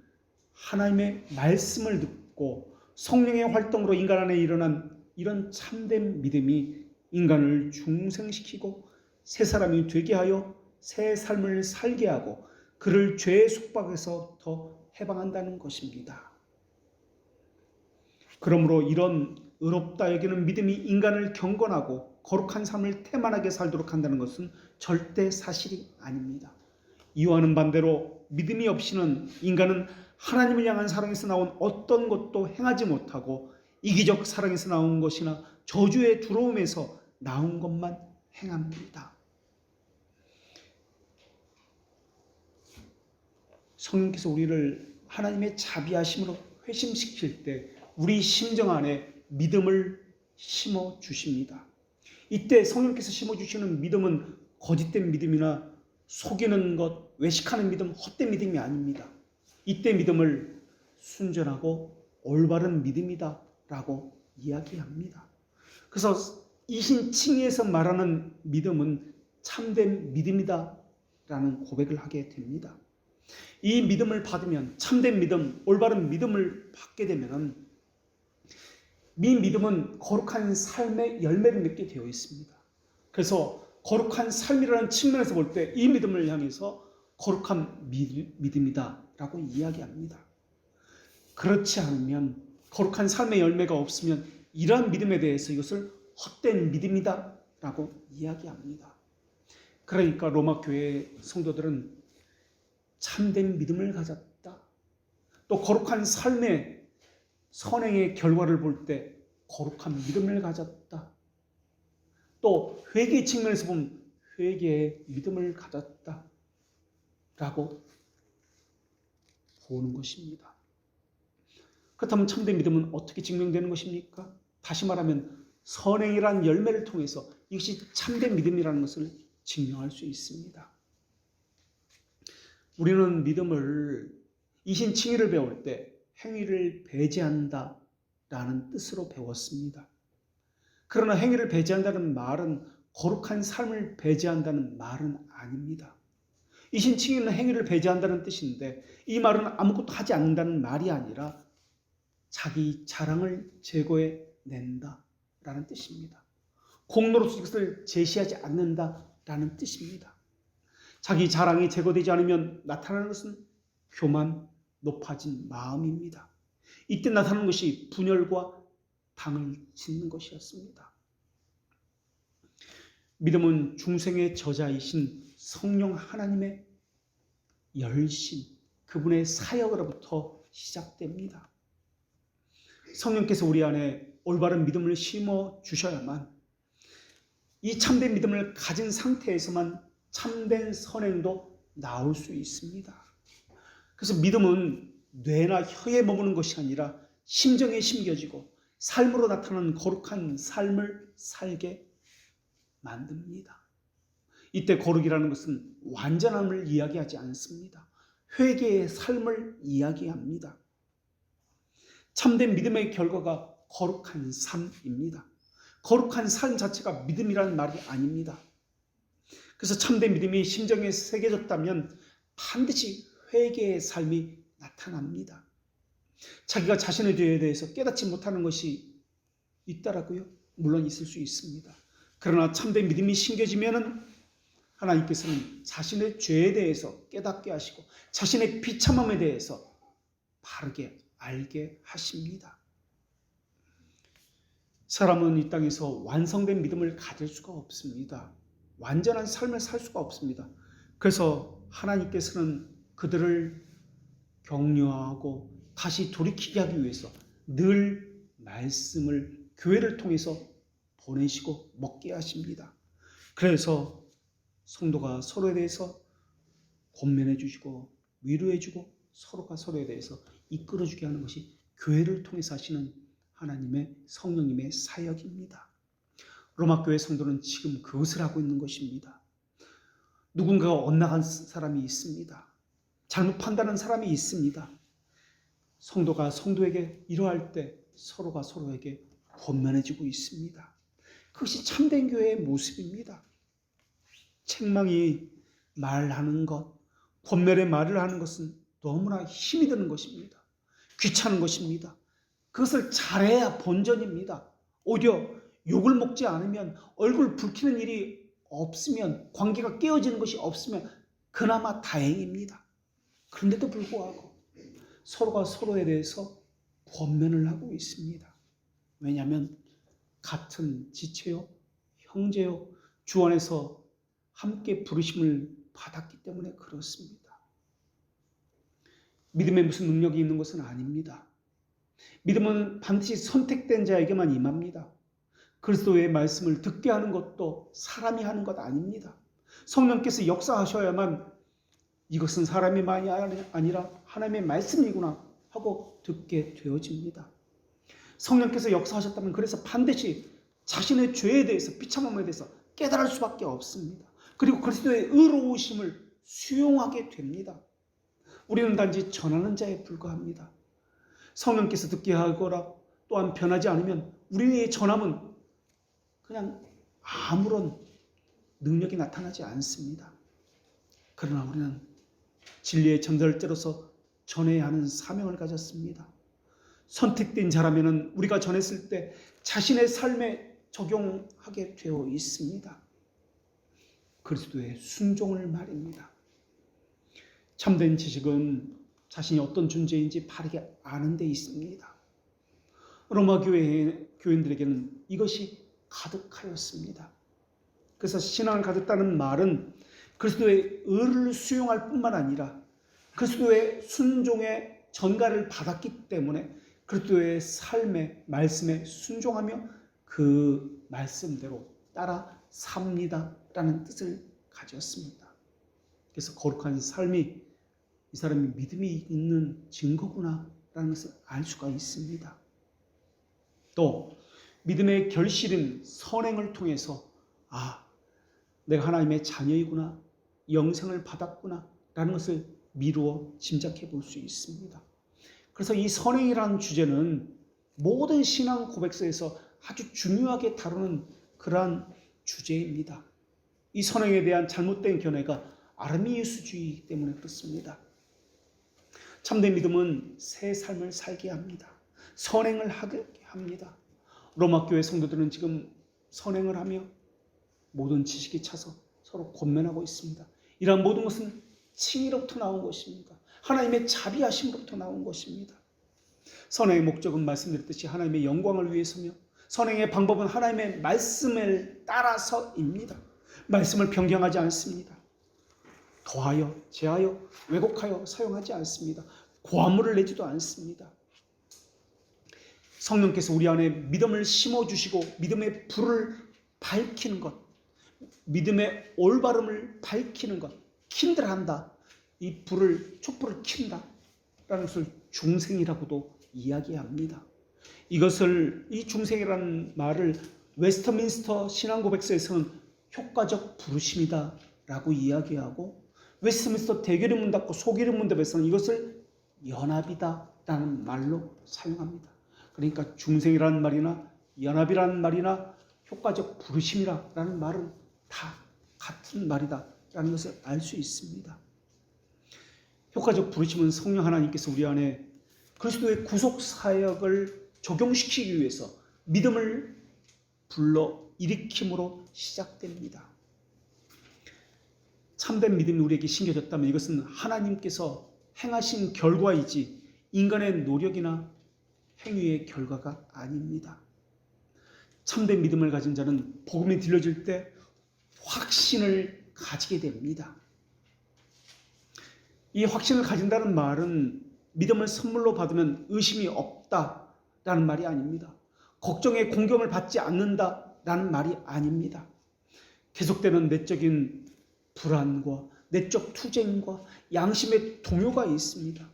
하나님의 말씀을 듣고 성령의 활동으로 인간 안에 일어난 이런 참된 믿음이 인간을 중생시키고 새 사람이 되게 하여 새 삶을 살게 하고 그를 죄의 속박에서 더 해방한다는 것입니다. 그러므로 이런 의롭다 여기는 믿음이 인간을 경건하고 거룩한 삶을 태만하게 살도록 한다는 것은 절대 사실이 아닙니다. 이와는 반대로 믿음이 없이는 인간은 하나님을 향한 사랑에서 나온 어떤 것도 행하지 못하고 이기적 사랑에서 나온 것이나 저주의 두려움에서 나온 것만 행합니다. 성령께서 우리를 하나님의 자비하심으로 회심시킬 때 우리 심정 안에 믿음을 심어 주십니다. 이때 성령께서 심어 주시는 믿음은 거짓된 믿음이나 속이는 것, 외식하는 믿음, 헛된 믿음이 아닙니다. 이때 믿음을 순전하고 올바른 믿음이다 라고 이야기합니다. 그래서 이신칭의에서 말하는 믿음은 참된 믿음이다 라는 고백을 하게 됩니다. 이 믿음을 받으면, 참된 믿음, 올바른 믿음을 받게 되면 이 믿음은 거룩한 삶의 열매를 맺게 되어 있습니다. 그래서 거룩한 삶이라는 측면에서 볼 때 이 믿음을 향해서 거룩한 믿음이다 라고 이야기합니다. 그렇지 않으면, 거룩한 삶의 열매가 없으면 이러한 믿음에 대해서 이것을 헛된 믿음이다 라고 이야기합니다. 그러니까 로마 교회 성도들은 참된 믿음을 가졌다. 또 거룩한 삶의 선행의 결과를 볼 때 거룩한 믿음을 가졌다. 또 회개 측면에서 보면 회개의 믿음을 가졌다 라고 보는 것입니다. 그렇다면 참된 믿음은 어떻게 증명되는 것입니까? 다시 말하면 선행이라는 열매를 통해서 이것이 참된 믿음이라는 것을 증명할 수 있습니다. 우리는 믿음을 이신칭의를 배울 때 행위를 배제한다 라는 뜻으로 배웠습니다. 그러나 행위를 배제한다는 말은 거룩한 삶을 배제한다는 말은 아닙니다. 이신칭의는 행위를 배제한다는 뜻인데 이 말은 아무것도 하지 않는다는 말이 아니라 자기 자랑을 제거해낸다 라는 뜻입니다. 공로로서 이것을 제시하지 않는다라는 뜻입니다. 자기 자랑이 제거되지 않으면 나타나는 것은 교만, 높아진 마음입니다. 이때 나타나는 것이 분열과 당을 짓는 것이었습니다. 믿음은 중생의 저자이신 성령 하나님의 열심, 그분의 사역으로부터 시작됩니다. 성령께서 우리 안에 올바른 믿음을 심어 주셔야만 이 참된 믿음을 가진 상태에서만 참된 선행도 나올 수 있습니다. 그래서 믿음은 뇌나 혀에 머무는 것이 아니라 심정에 심겨지고 삶으로 나타나는 거룩한 삶을 살게 만듭니다. 이때 거룩이라는 것은 완전함을 이야기하지 않습니다. 회개의 삶을 이야기합니다. 참된 믿음의 결과가 거룩한 삶입니다. 거룩한 삶 자체가 믿음이라는 말이 아닙니다. 그래서 참된 믿음이 심정에 새겨졌다면 반드시 회개의 삶이 나타납니다. 자기가 자신의 죄에 대해서 깨닫지 못하는 것이 있다라고요? 물론 있을 수 있습니다. 그러나 참된 믿음이 심겨지면은 하나님께서는 자신의 죄에 대해서 깨닫게 하시고 자신의 비참함에 대해서 바르게 알게 하십니다. 사람은 이 땅에서 완성된 믿음을 가질 수가 없습니다. 완전한 삶을 살 수가 없습니다. 그래서 하나님께서는 그들을 격려하고 다시 돌이키게 하기 위해서 늘 말씀을 교회를 통해서 보내시고 먹게 하십니다. 그래서 성도가 서로에 대해서 권면해 주시고 위로해 주고 서로가 서로에 대해서 이끌어 주게 하는 것이 교회를 통해서 하시는 하나님의 성령님의 사역입니다. 로마 교회 성도는 지금 그것을 하고 있는 것입니다. 누군가가 엇나간 사람이 있습니다. 잘못 판단한 사람이 있습니다. 성도가 성도에게 이러할 때 서로가 서로에게 권면해주고 있습니다. 그것이 참된 교회의 모습입니다. 책망이 말하는 것, 권면의 말을 하는 것은 너무나 힘이 드는 것입니다. 귀찮은 것입니다. 그것을 잘해야 본전입니다. 오히려 욕을 먹지 않으면, 얼굴 붉히는 일이 없으면, 관계가 깨어지는 것이 없으면 그나마 다행입니다. 그런데도 불구하고 서로가 서로에 대해서 권면을 하고 있습니다. 왜냐하면 같은 지체요, 형제요, 주 안에서 함께 부르심을 받았기 때문에 그렇습니다. 믿음에 무슨 능력이 있는 것은 아닙니다. 믿음은 반드시 선택된 자에게만 임합니다. 그리스도의 말씀을 듣게 하는 것도 사람이 하는 것 아닙니다. 성령께서 역사하셔야만 이것은 사람이 말이 아니라 하나님의 말씀이구나 하고 듣게 되어집니다. 성령께서 역사하셨다면 그래서 반드시 자신의 죄에 대해서, 비참함에 대해서 깨달을 수밖에 없습니다. 그리고 그리스도의 의로우심을 수용하게 됩니다. 우리는 단지 전하는 자에 불과합니다. 성령께서 듣게 하거나 또한 변하지 않으면 우리의 전함은 그냥 아무런 능력이 나타나지 않습니다. 그러나 우리는 진리의 전달자로서 전해야 하는 사명을 가졌습니다. 선택된 자라면 우리가 전했을 때 자신의 삶에 적용하게 되어 있습니다. 그리스도의 순종을 말입니다. 참된 지식은 자신이 어떤 존재인지 바르게 아는 데 있습니다. 로마 교인들에게는 이것이 가득하였습니다. 그래서 신앙을 가졌다는 말은 그리스도의 의를 수용할 뿐만 아니라 그리스도의 순종의 전가를 받았기 때문에 그리스도의 삶의 말씀에 순종하며 그 말씀대로 따라 삽니다 라는 뜻을 가졌습니다. 그래서 거룩한 삶이 이 사람이 믿음이 있는 증거구나 라는 것을 알 수가 있습니다. 또 믿음의 결실인 선행을 통해서 내가 하나님의 자녀이구나, 영생을 받았구나 라는 것을 미루어 짐작해 볼 수 있습니다. 그래서 이 선행이라는 주제는 모든 신앙 고백서에서 아주 중요하게 다루는 그러한 주제입니다. 이 선행에 대한 잘못된 견해가 아르미우스주의이기 때문에 그렇습니다. 참된 믿음은 새 삶을 살게 합니다. 선행을 하게 합니다. 로마 교회 성도들은 지금 선행을 하며 모든 지식이 차서 서로 권면하고 있습니다. 이러한 모든 것은 칭의로부터 나온 것입니다. 하나님의 자비하심으로부터 나온 것입니다. 선행의 목적은 말씀드렸듯이 하나님의 영광을 위해서며 선행의 방법은 하나님의 말씀을 따라서입니다. 말씀을 변경하지 않습니다. 더하여, 제하여, 왜곡하여 사용하지 않습니다. 고함물을 내지도 않습니다. 성령께서 우리 안에 믿음을 심어주시고 믿음의 불을 밝히는 것, 믿음의 올바름을 밝히는 것, 킨들한다. 이 촛불을 킨다 라는 것을 중생이라고도 이야기합니다. 이 중생이라는 말을 웨스트민스터 신앙고백서에서는 효과적 부르심이다 라고 이야기하고, 웨스트민스터 대교리 문답과 소기리 문답에서는 이것을 연합이다 라는 말로 사용합니다. 그러니까 중생이라는 말이나 연합이라는 말이나 효과적 부르심이라는 말은 다 같은 말이다 라는 것을 알 수 있습니다. 효과적 부르심은 성령 하나님께서 우리 안에 그리스도의 구속 사역을 적용시키기 위해서 믿음을 불러 일으킴으로 시작됩니다. 참된 믿음이 우리에게 심겨졌다면 이것은 하나님께서 행하신 결과이지 인간의 노력이나 행위의 결과가 아닙니다. 참된 믿음을 가진 자는 복음이 들려질 때 확신을 가지게 됩니다. 이 확신을 가진다는 말은 믿음을 선물로 받으면 의심이 없다라는 말이 아닙니다. 걱정에 공경을 받지 않는다라는 말이 아닙니다. 계속되는 내적인 불안과 내적 투쟁과 양심의 동요가 있습니다.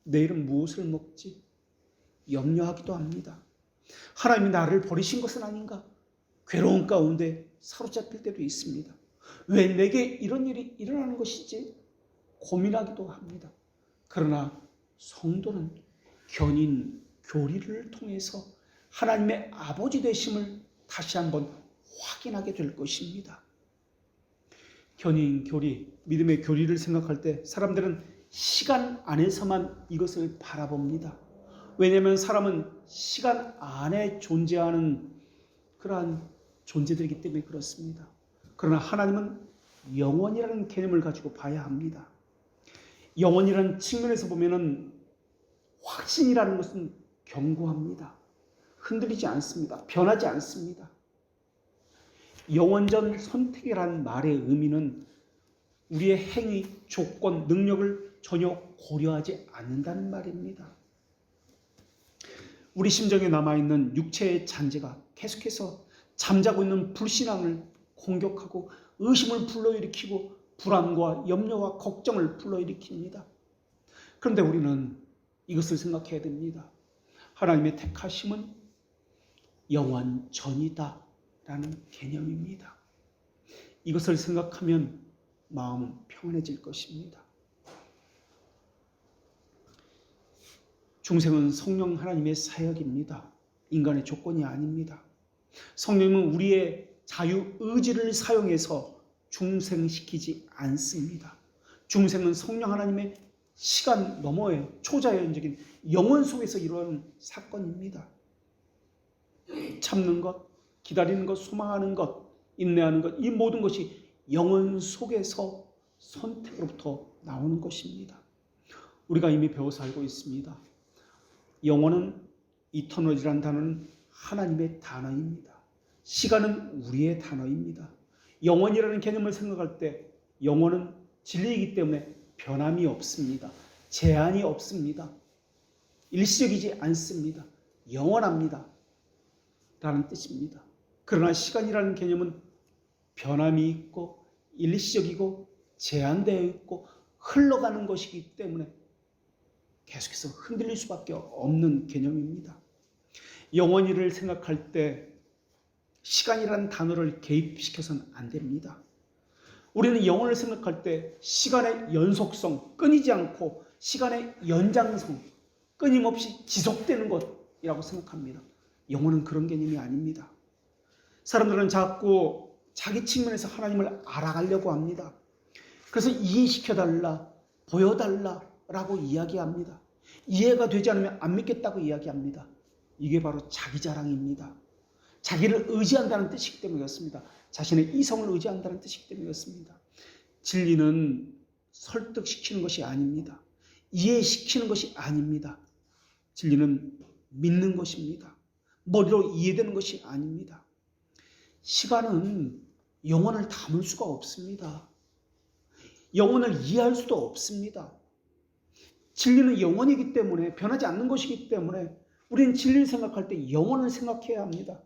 내일은 무엇을 먹지? 염려하기도 합니다. 하나님이 나를 버리신 것은 아닌가? 괴로운 가운데 사로잡힐 때도 있습니다. 왜 내게 이런 일이 일어나는 것이지? 고민하기도 합니다. 그러나 성도는 견인, 교리를 통해서 하나님의 아버지 되심을 다시 한번 확인하게 될 것입니다. 견인, 교리, 믿음의 교리를 생각할 때 사람들은 시간 안에서만 이것을 바라봅니다. 왜냐하면 사람은 시간 안에 존재하는 그러한 존재들이기 때문에 그렇습니다. 그러나 하나님은 영원이라는 개념을 가지고 봐야 합니다. 영원이라는 측면에서 보면은 확신이라는 것은 견고합니다. 흔들리지 않습니다. 변하지 않습니다. 영원전 선택이라는 말의 의미는 우리의 행위, 조건, 능력을 전혀 고려하지 않는다는 말입니다. 우리 심정에 남아있는 육체의 잔재가 계속해서 잠자고 있는 불신앙을 공격하고 의심을 불러일으키고 불안과 염려와 걱정을 불러일으킵니다. 그런데 우리는 이것을 생각해야 됩니다. 하나님의 택하심은 영원전이다 라는 개념입니다. 이것을 생각하면 마음은 평안해질 것입니다. 중생은 성령 하나님의 사역입니다. 인간의 조건이 아닙니다. 성령은 우리의 자유의지를 사용해서 중생시키지 않습니다. 중생은 성령 하나님의 시간 너머의 초자연적인 영원 속에서 이루어지는 사건입니다. 참는 것, 기다리는 것, 소망하는 것, 인내하는 것, 이 모든 것이 영원 속에서 선택으로부터 나오는 것입니다. 우리가 이미 배워서 알고 있습니다. 영원은 이터널이라는 단어는 하나님의 단어입니다. 시간은 우리의 단어입니다. 영원이라는 개념을 생각할 때 영원은 진리이기 때문에 변함이 없습니다. 제한이 없습니다. 일시적이지 않습니다. 영원합니다. 라는 뜻입니다. 그러나 시간이라는 개념은 변함이 있고 일시적이고 제한되어 있고 흘러가는 것이기 때문에 계속해서 흔들릴 수밖에 없는 개념입니다. 영원히를 생각할 때 시간이라는 단어를 개입시켜서는 안 됩니다. 우리는 영원을 생각할 때 시간의 연속성, 끊이지 않고 시간의 연장성, 끊임없이 지속되는 것이라고 생각합니다. 영혼은 그런 개념이 아닙니다. 사람들은 자꾸 자기 측면에서 하나님을 알아가려고 합니다. 그래서 이해시켜달라, 보여달라라고 이야기합니다. 이해가 되지 않으면 안 믿겠다고 이야기합니다. 이게 바로 자기 자랑입니다. 자기를 의지한다는 뜻이기 때문에 그렇습니다. 자신의 이성을 의지한다는 뜻이기 때문에 그렇습니다. 진리는 설득시키는 것이 아닙니다. 이해시키는 것이 아닙니다. 진리는 믿는 것입니다. 머리로 이해되는 것이 아닙니다. 시간은 영혼을 담을 수가 없습니다. 영혼을 이해할 수도 없습니다. 진리는 영혼이기 때문에 변하지 않는 것이기 때문에 우리는 진리를 생각할 때 영혼을 생각해야 합니다.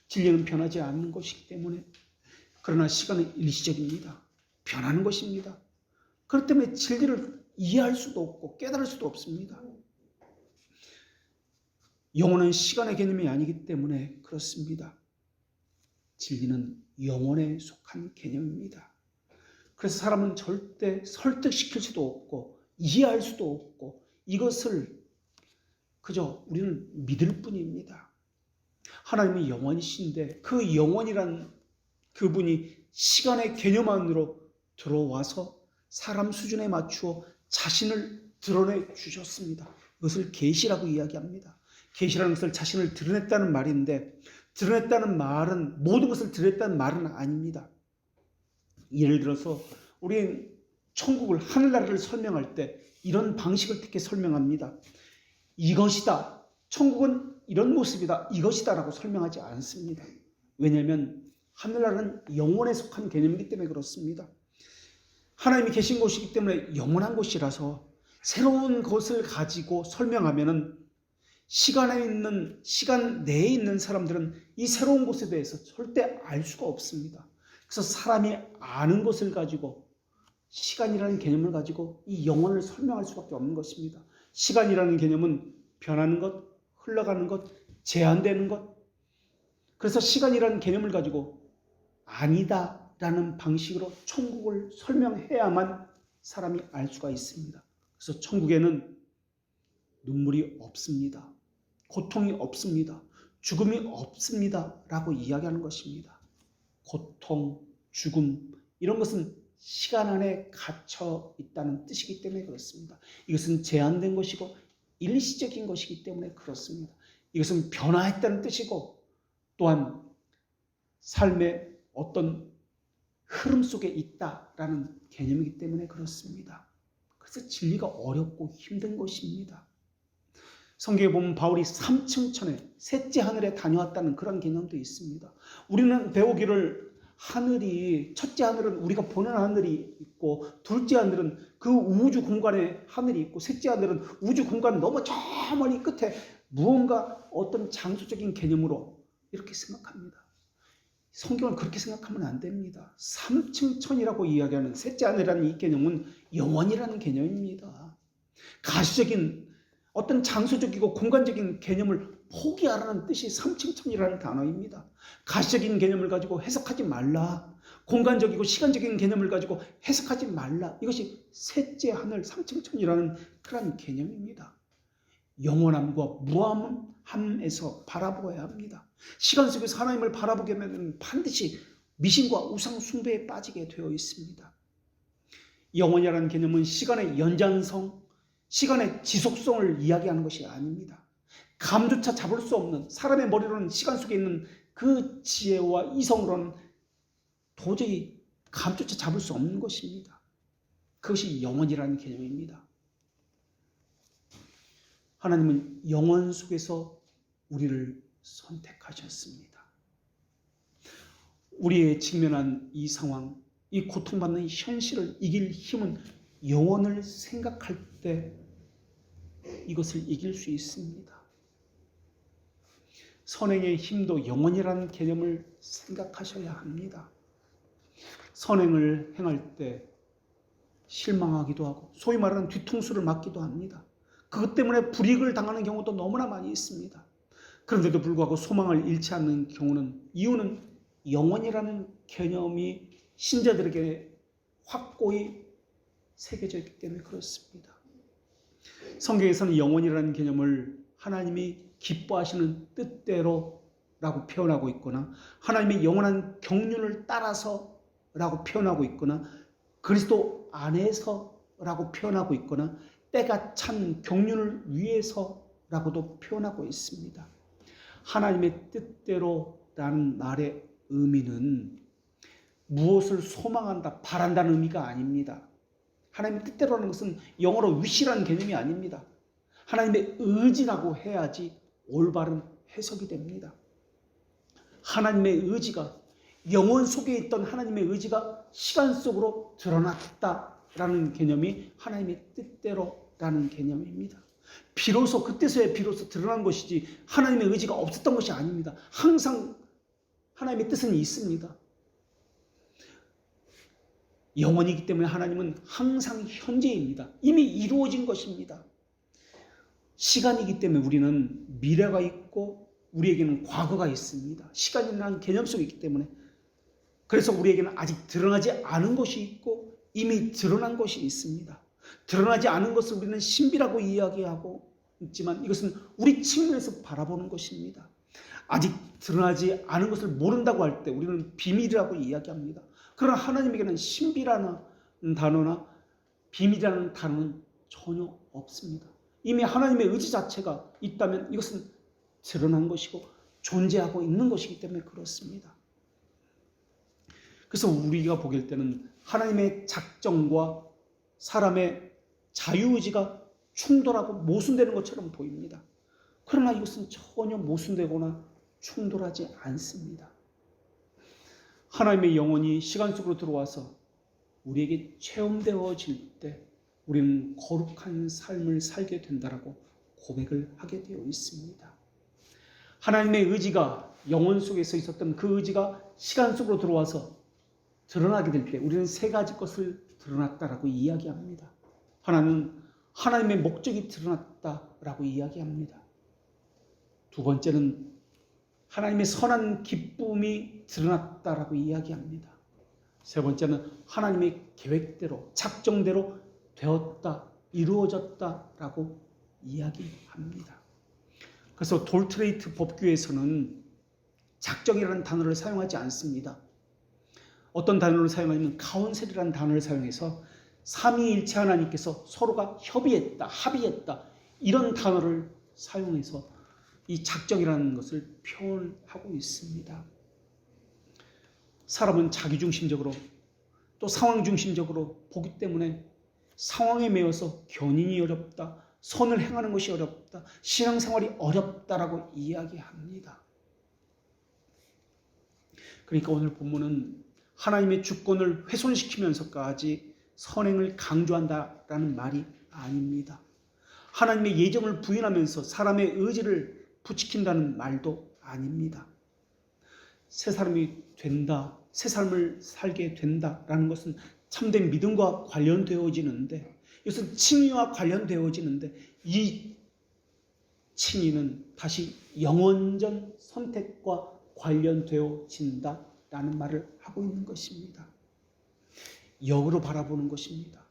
진리는 변하지 않는 것이기 때문에. 그러나 시간은 일시적입니다. 변하는 것입니다. 그렇기 때문에 진리를 이해할 수도 없고 깨달을 수도 없습니다. 영혼은 시간의 개념이 아니기 때문에 그렇습니다. 진리는 영혼에 속한 개념입니다. 그래서 사람은 절대 설득시킬 수도 없고 이해할 수도 없고 이것을 그저 우리는 믿을 뿐입니다. 하나님이 영원이신데 그 영원이란 그분이 시간의 개념 안으로 들어와서 사람 수준에 맞추어 자신을 드러내 주셨습니다. 이것을 계시라고 이야기합니다. 계시라는 것을 자신을 드러냈다는 말인데 드러냈다는 말은 모든 것을 드러냈다는 말은 아닙니다. 예를 들어서 우리는 천국을 하늘나라를 설명할 때 이런 방식을 특히 설명합니다. 이것이다. 천국은 이런 모습이다. 이것이다 라고 설명하지 않습니다. 왜냐하면 하늘나라는 영혼에 속한 개념이기 때문에 그렇습니다. 하나님이 계신 곳이기 때문에 영원한 곳이라서 새로운 것을 가지고 설명하면은 시간 내에 있는 사람들은 이 새로운 곳에 대해서 절대 알 수가 없습니다. 그래서 사람이 아는 것을 가지고 시간이라는 개념을 가지고 이 영혼을 설명할 수밖에 없는 것입니다. 시간이라는 개념은 변하는 것, 흘러가는 것, 제한되는 것. 그래서 시간이라는 개념을 가지고 아니다라는 방식으로 천국을 설명해야만 사람이 알 수가 있습니다. 그래서 천국에는 눈물이 없습니다. 고통이 없습니다. 죽음이 없습니다. 라고 이야기하는 것입니다. 고통, 죽음 이런 것은 시간 안에 갇혀 있다는 뜻이기 때문에 그렇습니다. 이것은 제한된 것이고 일시적인 것이기 때문에 그렇습니다. 이것은 변화했다는 뜻이고 또한 삶의 어떤 흐름 속에 있다라는 개념이기 때문에 그렇습니다. 그래서 진리가 어렵고 힘든 것입니다. 성경에 보면 바울이 3층 천에 셋째 하늘에 다녀왔다는 그런 개념도 있습니다. 우리는 배우기를 하늘이, 첫째 하늘은 우리가 보는 하늘이 있고 둘째 하늘은 그 우주 공간에 하늘이 있고 셋째 하늘은 우주 공간 너무 저 멀리 끝에 무언가 어떤 장소적인 개념으로 이렇게 생각합니다. 성경을 그렇게 생각하면 안 됩니다. 3층 천이라고 이야기하는 셋째 하늘이라는 이 개념은 영원이라는 개념입니다. 가시적인 어떤 장소적이고 공간적인 개념을 포기하라는 뜻이 3층 천이라는 단어입니다. 가시적인 개념을 가지고 해석하지 말라. 공간적이고 시간적인 개념을 가지고 해석하지 말라. 이것이 셋째 하늘 3층 천이라는 그런 개념입니다. 영원함과 무함함에서 바라보아야 합니다. 시간 속에서 하나님을 바라보게 되면 반드시 미신과 우상 숭배에 빠지게 되어 있습니다. 영원이라는 개념은 시간의 연장성, 시간의 지속성을 이야기하는 것이 아닙니다. 감조차 잡을 수 없는, 사람의 머리로는 시간 속에 있는 그 지혜와 이성으로는 도저히 감조차 잡을 수 없는 것입니다. 그것이 영원이라는 개념입니다. 하나님은 영원 속에서 우리를 선택하셨습니다. 우리의 직면한 이 상황, 이 고통받는 현실을 이길 힘은 영원을 생각할 때 이것을 이길 수 있습니다. 선행의 힘도 영원이라는 개념을 생각하셔야 합니다. 선행을 행할 때 실망하기도 하고 소위 말하는 뒤통수를 맞기도 합니다. 그것 때문에 불이익을 당하는 경우도 너무나 많이 있습니다. 그런데도 불구하고 소망을 잃지 않는 이유는 영원이라는 개념이 신자들에게 확고히 새겨져 있기 때문에 그렇습니다. 성경에서는 영원이라는 개념을 하나님이 기뻐하시는 뜻대로라고 표현하고 있거나 하나님의 영원한 경륜을 따라서라고 표현하고 있거나 그리스도 안에서라고 표현하고 있거나 때가 찬 경륜을 위해서라고도 표현하고 있습니다. 하나님의 뜻대로라는 말의 의미는 무엇을 소망한다, 바란다는 의미가 아닙니다. 하나님의 뜻대로라는 것은 영어로 wish라는 개념이 아닙니다. 하나님의 의지라고 해야지 올바른 해석이 됩니다. 하나님의 의지가, 영원 속에 있던 하나님의 의지가 시간 속으로 드러났다라는 개념이 하나님의 뜻대로라는 개념입니다. 비로소 그때서야 비로소 드러난 것이지 하나님의 의지가 없었던 것이 아닙니다. 항상 하나님의 뜻은 있습니다. 영원이기 때문에 하나님은 항상 현재입니다. 이미 이루어진 것입니다. 시간이기 때문에 우리는 미래가 있고 우리에게는 과거가 있습니다. 시간이라는 개념 속에 있기 때문에 그래서 우리에게는 아직 드러나지 않은 것이 있고 이미 드러난 것이 있습니다. 드러나지 않은 것을 우리는 신비라고 이야기하고 있지만 이것은 우리 측면에서 바라보는 것입니다. 아직 드러나지 않은 것을 모른다고 할 때 우리는 비밀이라고 이야기합니다. 그러나 하나님에게는 신비라는 단어나 비밀이라는 단어는 전혀 없습니다. 이미 하나님의 의지 자체가 있다면 이것은 드러난 것이고 존재하고 있는 것이기 때문에 그렇습니다. 그래서 우리가 보길 때는 하나님의 작정과 사람의 자유의지가 충돌하고 모순되는 것처럼 보입니다. 그러나 이것은 전혀 모순되거나 충돌하지 않습니다. 하나님의 영혼이 시간 속으로 들어와서 우리에게 체험되어질 때 우리는 거룩한 삶을 살게 된다라고 고백을 하게 되어 있습니다. 하나님의 의지가 영혼 속에서 있었던 그 의지가 시간 속으로 들어와서 드러나게 될 때 우리는 세 가지 것을 드러났다라고 이야기합니다. 하나는 하나님의 목적이 드러났다라고 이야기합니다. 두 번째는 하나님의 선한 기쁨이 드러났다라고 이야기합니다. 세 번째는 하나님의 계획대로, 작정대로 되었다, 이루어졌다라고 이야기합니다. 그래서 돌트레이트 법규에서는 작정이라는 단어를 사용하지 않습니다. 어떤 단어를 사용하냐면 카운셀이라는 단어를 사용해서 삼위일체 하나님께서 서로가 협의했다, 합의했다, 이런 단어를 사용해서 이 작정이라는 것을 표현하고 있습니다. 사람은 자기중심적으로 또 상황중심적으로 보기 때문에 상황에 매여서 견인이 어렵다, 선을 행하는 것이 어렵다, 신앙생활이 어렵다라고 이야기합니다. 그러니까 오늘 본문은 하나님의 주권을 훼손시키면서까지 선행을 강조한다라는 말이 아닙니다. 하나님의 예정을 부인하면서 사람의 의지를 부추긴다는 말도 아닙니다. 새 사람이 된다, 새 삶을 살게 된다라는 것은 참된 믿음과 관련되어지는데, 이것은 칭의와 관련되어지는데, 이 칭의는 다시 영원전 선택과 관련되어진다라는 말을 하고 있는 것입니다. 역으로 바라보는 것입니다.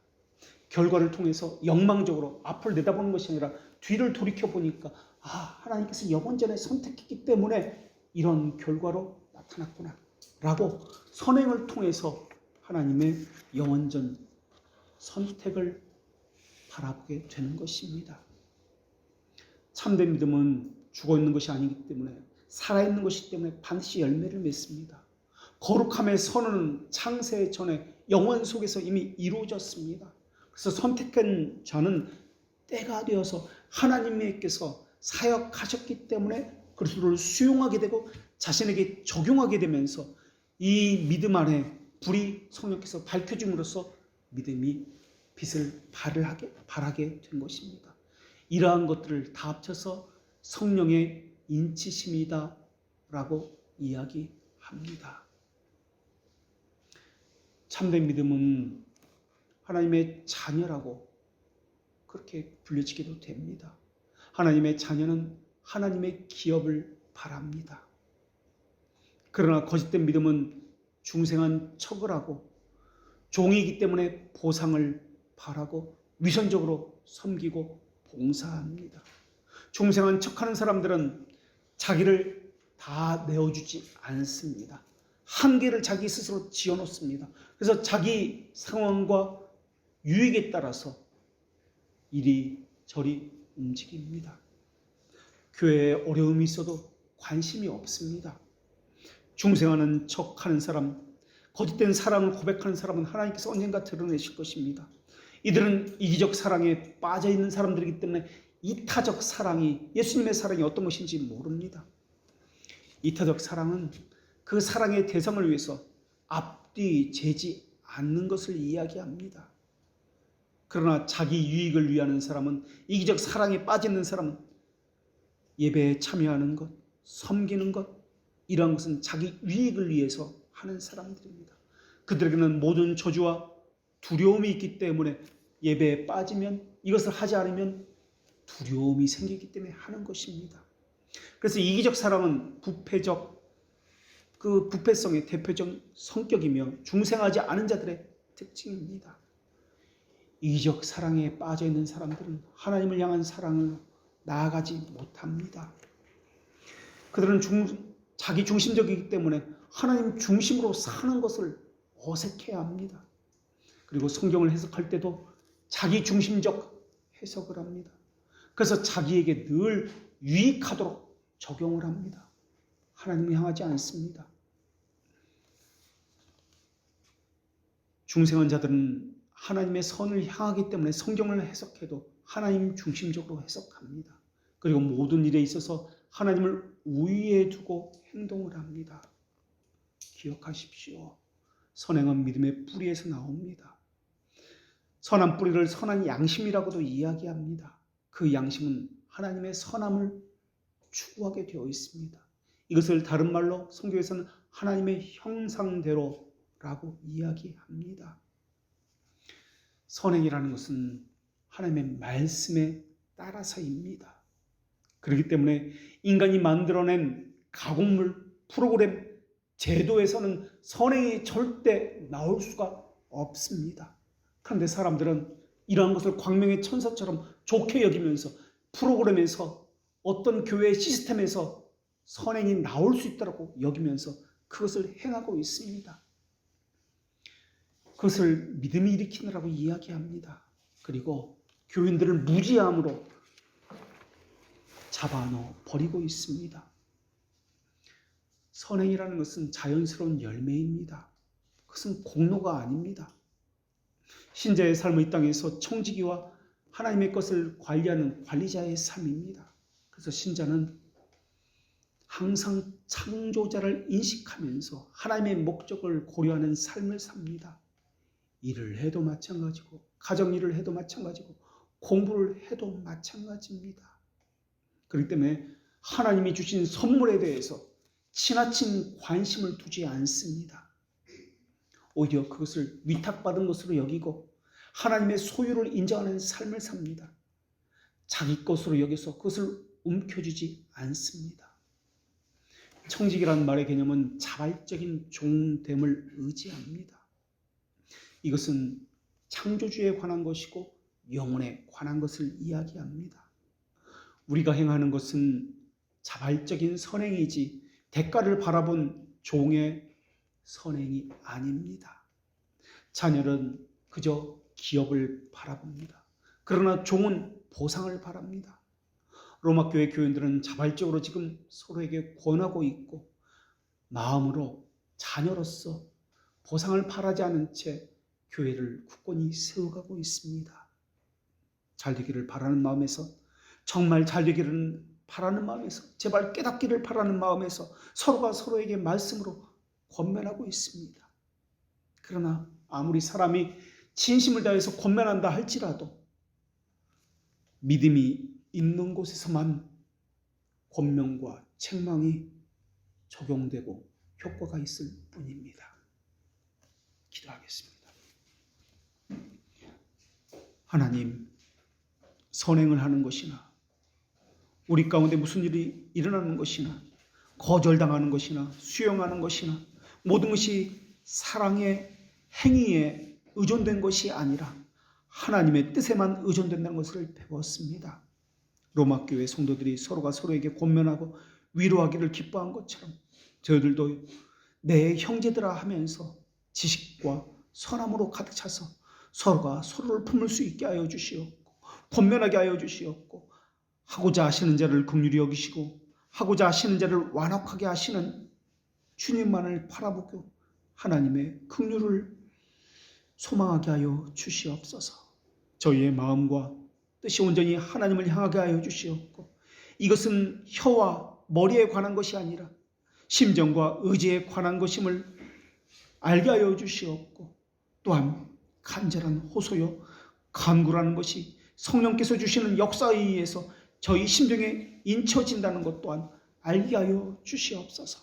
결과를 통해서 영망적으로 앞을 내다보는 것이 아니라 뒤를 돌이켜보니까 하나님께서 영원전에 선택했기 때문에 이런 결과로 나타났구나 라고 선행을 통해서 하나님의 영원전 선택을 바라보게 되는 것입니다. 참된 믿음은 죽어있는 것이 아니기 때문에, 살아있는 것이기 때문에 반드시 열매를 맺습니다. 거룩함의 선언은 창세 전에 영원 속에서 이미 이루어졌습니다. 그래서 선택한 자는 때가 되어서 하나님께서 사역하셨기 때문에 그리스도를 수용하게 되고 자신에게 적용하게 되면서 이 믿음 안에 불이 성령께서 밝혀줌으로써 믿음이 빛을 발하게 된 것입니다. 이러한 것들을 다 합쳐서 성령의 인치심이다 라고 이야기합니다. 참된 믿음은 하나님의 자녀라고 그렇게 불려지기도 됩니다. 하나님의 자녀는 하나님의 기업을 바랍니다. 그러나 거짓된 믿음은 중생한 척을 하고 종이기 때문에 보상을 바라고 위선적으로 섬기고 봉사합니다. 중생한 척하는 사람들은 자기를 다 내어주지 않습니다. 한계를 자기 스스로 지어놓습니다. 그래서 자기 상황과 유익에 따라서 이리저리 움직입니다. 교회에 어려움이 있어도 관심이 없습니다. 중생하는 척하는 사람, 거짓된 사랑을 고백하는 사람은 하나님께서 언젠가 드러내실 것입니다. 이들은 이기적 사랑에 빠져있는 사람들이기 때문에 이타적 사랑이, 예수님의 사랑이 어떤 것인지 모릅니다. 이타적 사랑은 그 사랑의 대상을 위해서 앞뒤 재지 않는 것을 이야기합니다. 그러나 자기 유익을 위하는 사람은, 이기적 사랑에 빠지는 사람은 예배에 참여하는 것, 섬기는 것, 이런 것은 자기 유익을 위해서 하는 사람들입니다. 그들에게는 모든 저주와 두려움이 있기 때문에 예배에 빠지면, 이것을 하지 않으면 두려움이 생기기 때문에 하는 것입니다. 그래서 이기적 사랑은 그 부패성의 대표적 성격이며 중생하지 않은 자들의 특징입니다. 이기적 사랑에 빠져 있는 사람들은 하나님을 향한 사랑을 나아가지 못합니다. 그들은 자기 중심적이기 때문에 하나님 중심으로 사는 것을 어색해합니다. 그리고 성경을 해석할 때도 자기 중심적 해석을 합니다. 그래서 자기에게 늘 유익하도록 적용을 합니다. 하나님을 향하지 않습니다. 중생한 자들은 하나님의 선을 향하기 때문에 성경을 해석해도 하나님 중심적으로 해석합니다. 그리고 모든 일에 있어서 하나님을 우위에 두고 행동을 합니다. 기억하십시오. 선행은 믿음의 뿌리에서 나옵니다. 선한 뿌리를 선한 양심이라고도 이야기합니다. 그 양심은 하나님의 선함을 추구하게 되어 있습니다. 이것을 다른 말로 성경에서는 하나님의 형상대로라고 이야기합니다. 선행이라는 것은 하나님의 말씀에 따라서입니다. 그렇기 때문에 인간이 만들어낸 가공물, 프로그램, 제도에서는 선행이 절대 나올 수가 없습니다. 그런데 사람들은 이러한 것을 광명의 천사처럼 좋게 여기면서 프로그램에서, 어떤 교회 시스템에서 선행이 나올 수 있다고 여기면서 그것을 행하고 있습니다. 그것을 믿음이 일으키느라고 이야기합니다. 그리고 교인들을 무지함으로 잡아넣어 버리고 있습니다. 선행이라는 것은 자연스러운 열매입니다. 그것은 공로가 아닙니다. 신자의 삶의 땅에서 청지기와 하나님의 것을 관리하는 관리자의 삶입니다. 그래서 신자는 항상 창조자를 인식하면서 하나님의 목적을 고려하는 삶을 삽니다. 일을 해도 마찬가지고, 가정일을 해도 마찬가지고, 공부를 해도 마찬가지입니다. 그렇기 때문에 하나님이 주신 선물에 대해서 지나친 관심을 두지 않습니다. 오히려 그것을 위탁받은 것으로 여기고 하나님의 소유를 인정하는 삶을 삽니다. 자기 것으로 여겨서 그것을 움켜쥐지 않습니다. 청직이라는 말의 개념은 자발적인 종됨을 의지합니다. 이것은 창조주에 관한 것이고 영혼에 관한 것을 이야기합니다. 우리가 행하는 것은 자발적인 선행이지 대가를 바라본 종의 선행이 아닙니다. 자녀는 그저 기업을 바라봅니다. 그러나 종은 보상을 바랍니다. 로마교회 교인들은 자발적으로 지금 서로에게 권하고 있고 마음으로 자녀로서 보상을 바라지 않은 채 교회를 굳건히 세워가고 있습니다. 잘 되기를 바라는 마음에서, 정말 잘 되기를 바라는 마음에서, 제발 깨닫기를 바라는 마음에서 서로가 서로에게 말씀으로 권면하고 있습니다. 그러나 아무리 사람이 진심을 다해서 권면한다 할지라도 믿음이 있는 곳에서만 권면과 책망이 적용되고 효과가 있을 뿐입니다. 기도하겠습니다. 하나님, 선행을 하는 것이나 우리 가운데 무슨 일이 일어나는 것이나 거절당하는 것이나 수용하는 것이나 모든 것이 사랑의 행위에 의존된 것이 아니라 하나님의 뜻에만 의존된다는 것을 배웠습니다. 로마교회 성도들이 서로가 서로에게 권면하고 위로하기를 기뻐한 것처럼 저희들도 내 형제들아 하면서 지식과 선함으로 가득 차서 서로가 서로를 품을 수 있게 하여 주시옵고 권면하게 하여 주시옵고 하고자 하시는 자를 긍휼히 여기시고 하고자 하시는 자를 완악하게 하시는 주님만을 바라보고 하나님의 긍휼을 소망하게 하여 주시옵소서. 저희의 마음과 뜻이 온전히 하나님을 향하게 하여 주시옵고 이것은 혀와 머리에 관한 것이 아니라 심정과 의지에 관한 것임을 알게 하여 주시옵고 또한 간절한 호소요 간구라는 것이 성령께서 주시는 역사에 의해서 저희 심정에 인쳐진다는 것 또한 알게 하여 주시옵소서.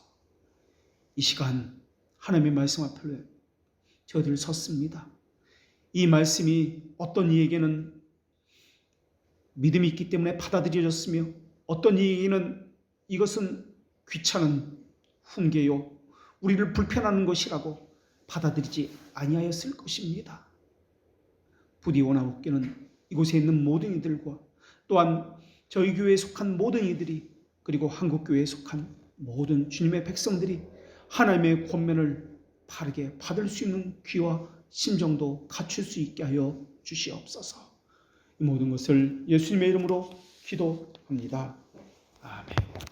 이 시간 하나님의 말씀 앞에 저희들 섰습니다. 이 말씀이 어떤 이에게는 믿음이 있기 때문에 받아들여졌으며 어떤 이에게는 이것은 귀찮은 훈계요 우리를 불편하는 것이라고 받아들이지 아니하였을 것입니다. 부디 원하옵기는 이곳에 있는 모든 이들과 또한 저희 교회에 속한 모든 이들이 그리고 한국교회에 속한 모든 주님의 백성들이 하나님의 권면을 바르게 받을 수 있는 귀와 심정도 갖출 수 있게 하여 주시옵소서. 이 모든 것을 예수님의 이름으로 기도합니다. 아멘.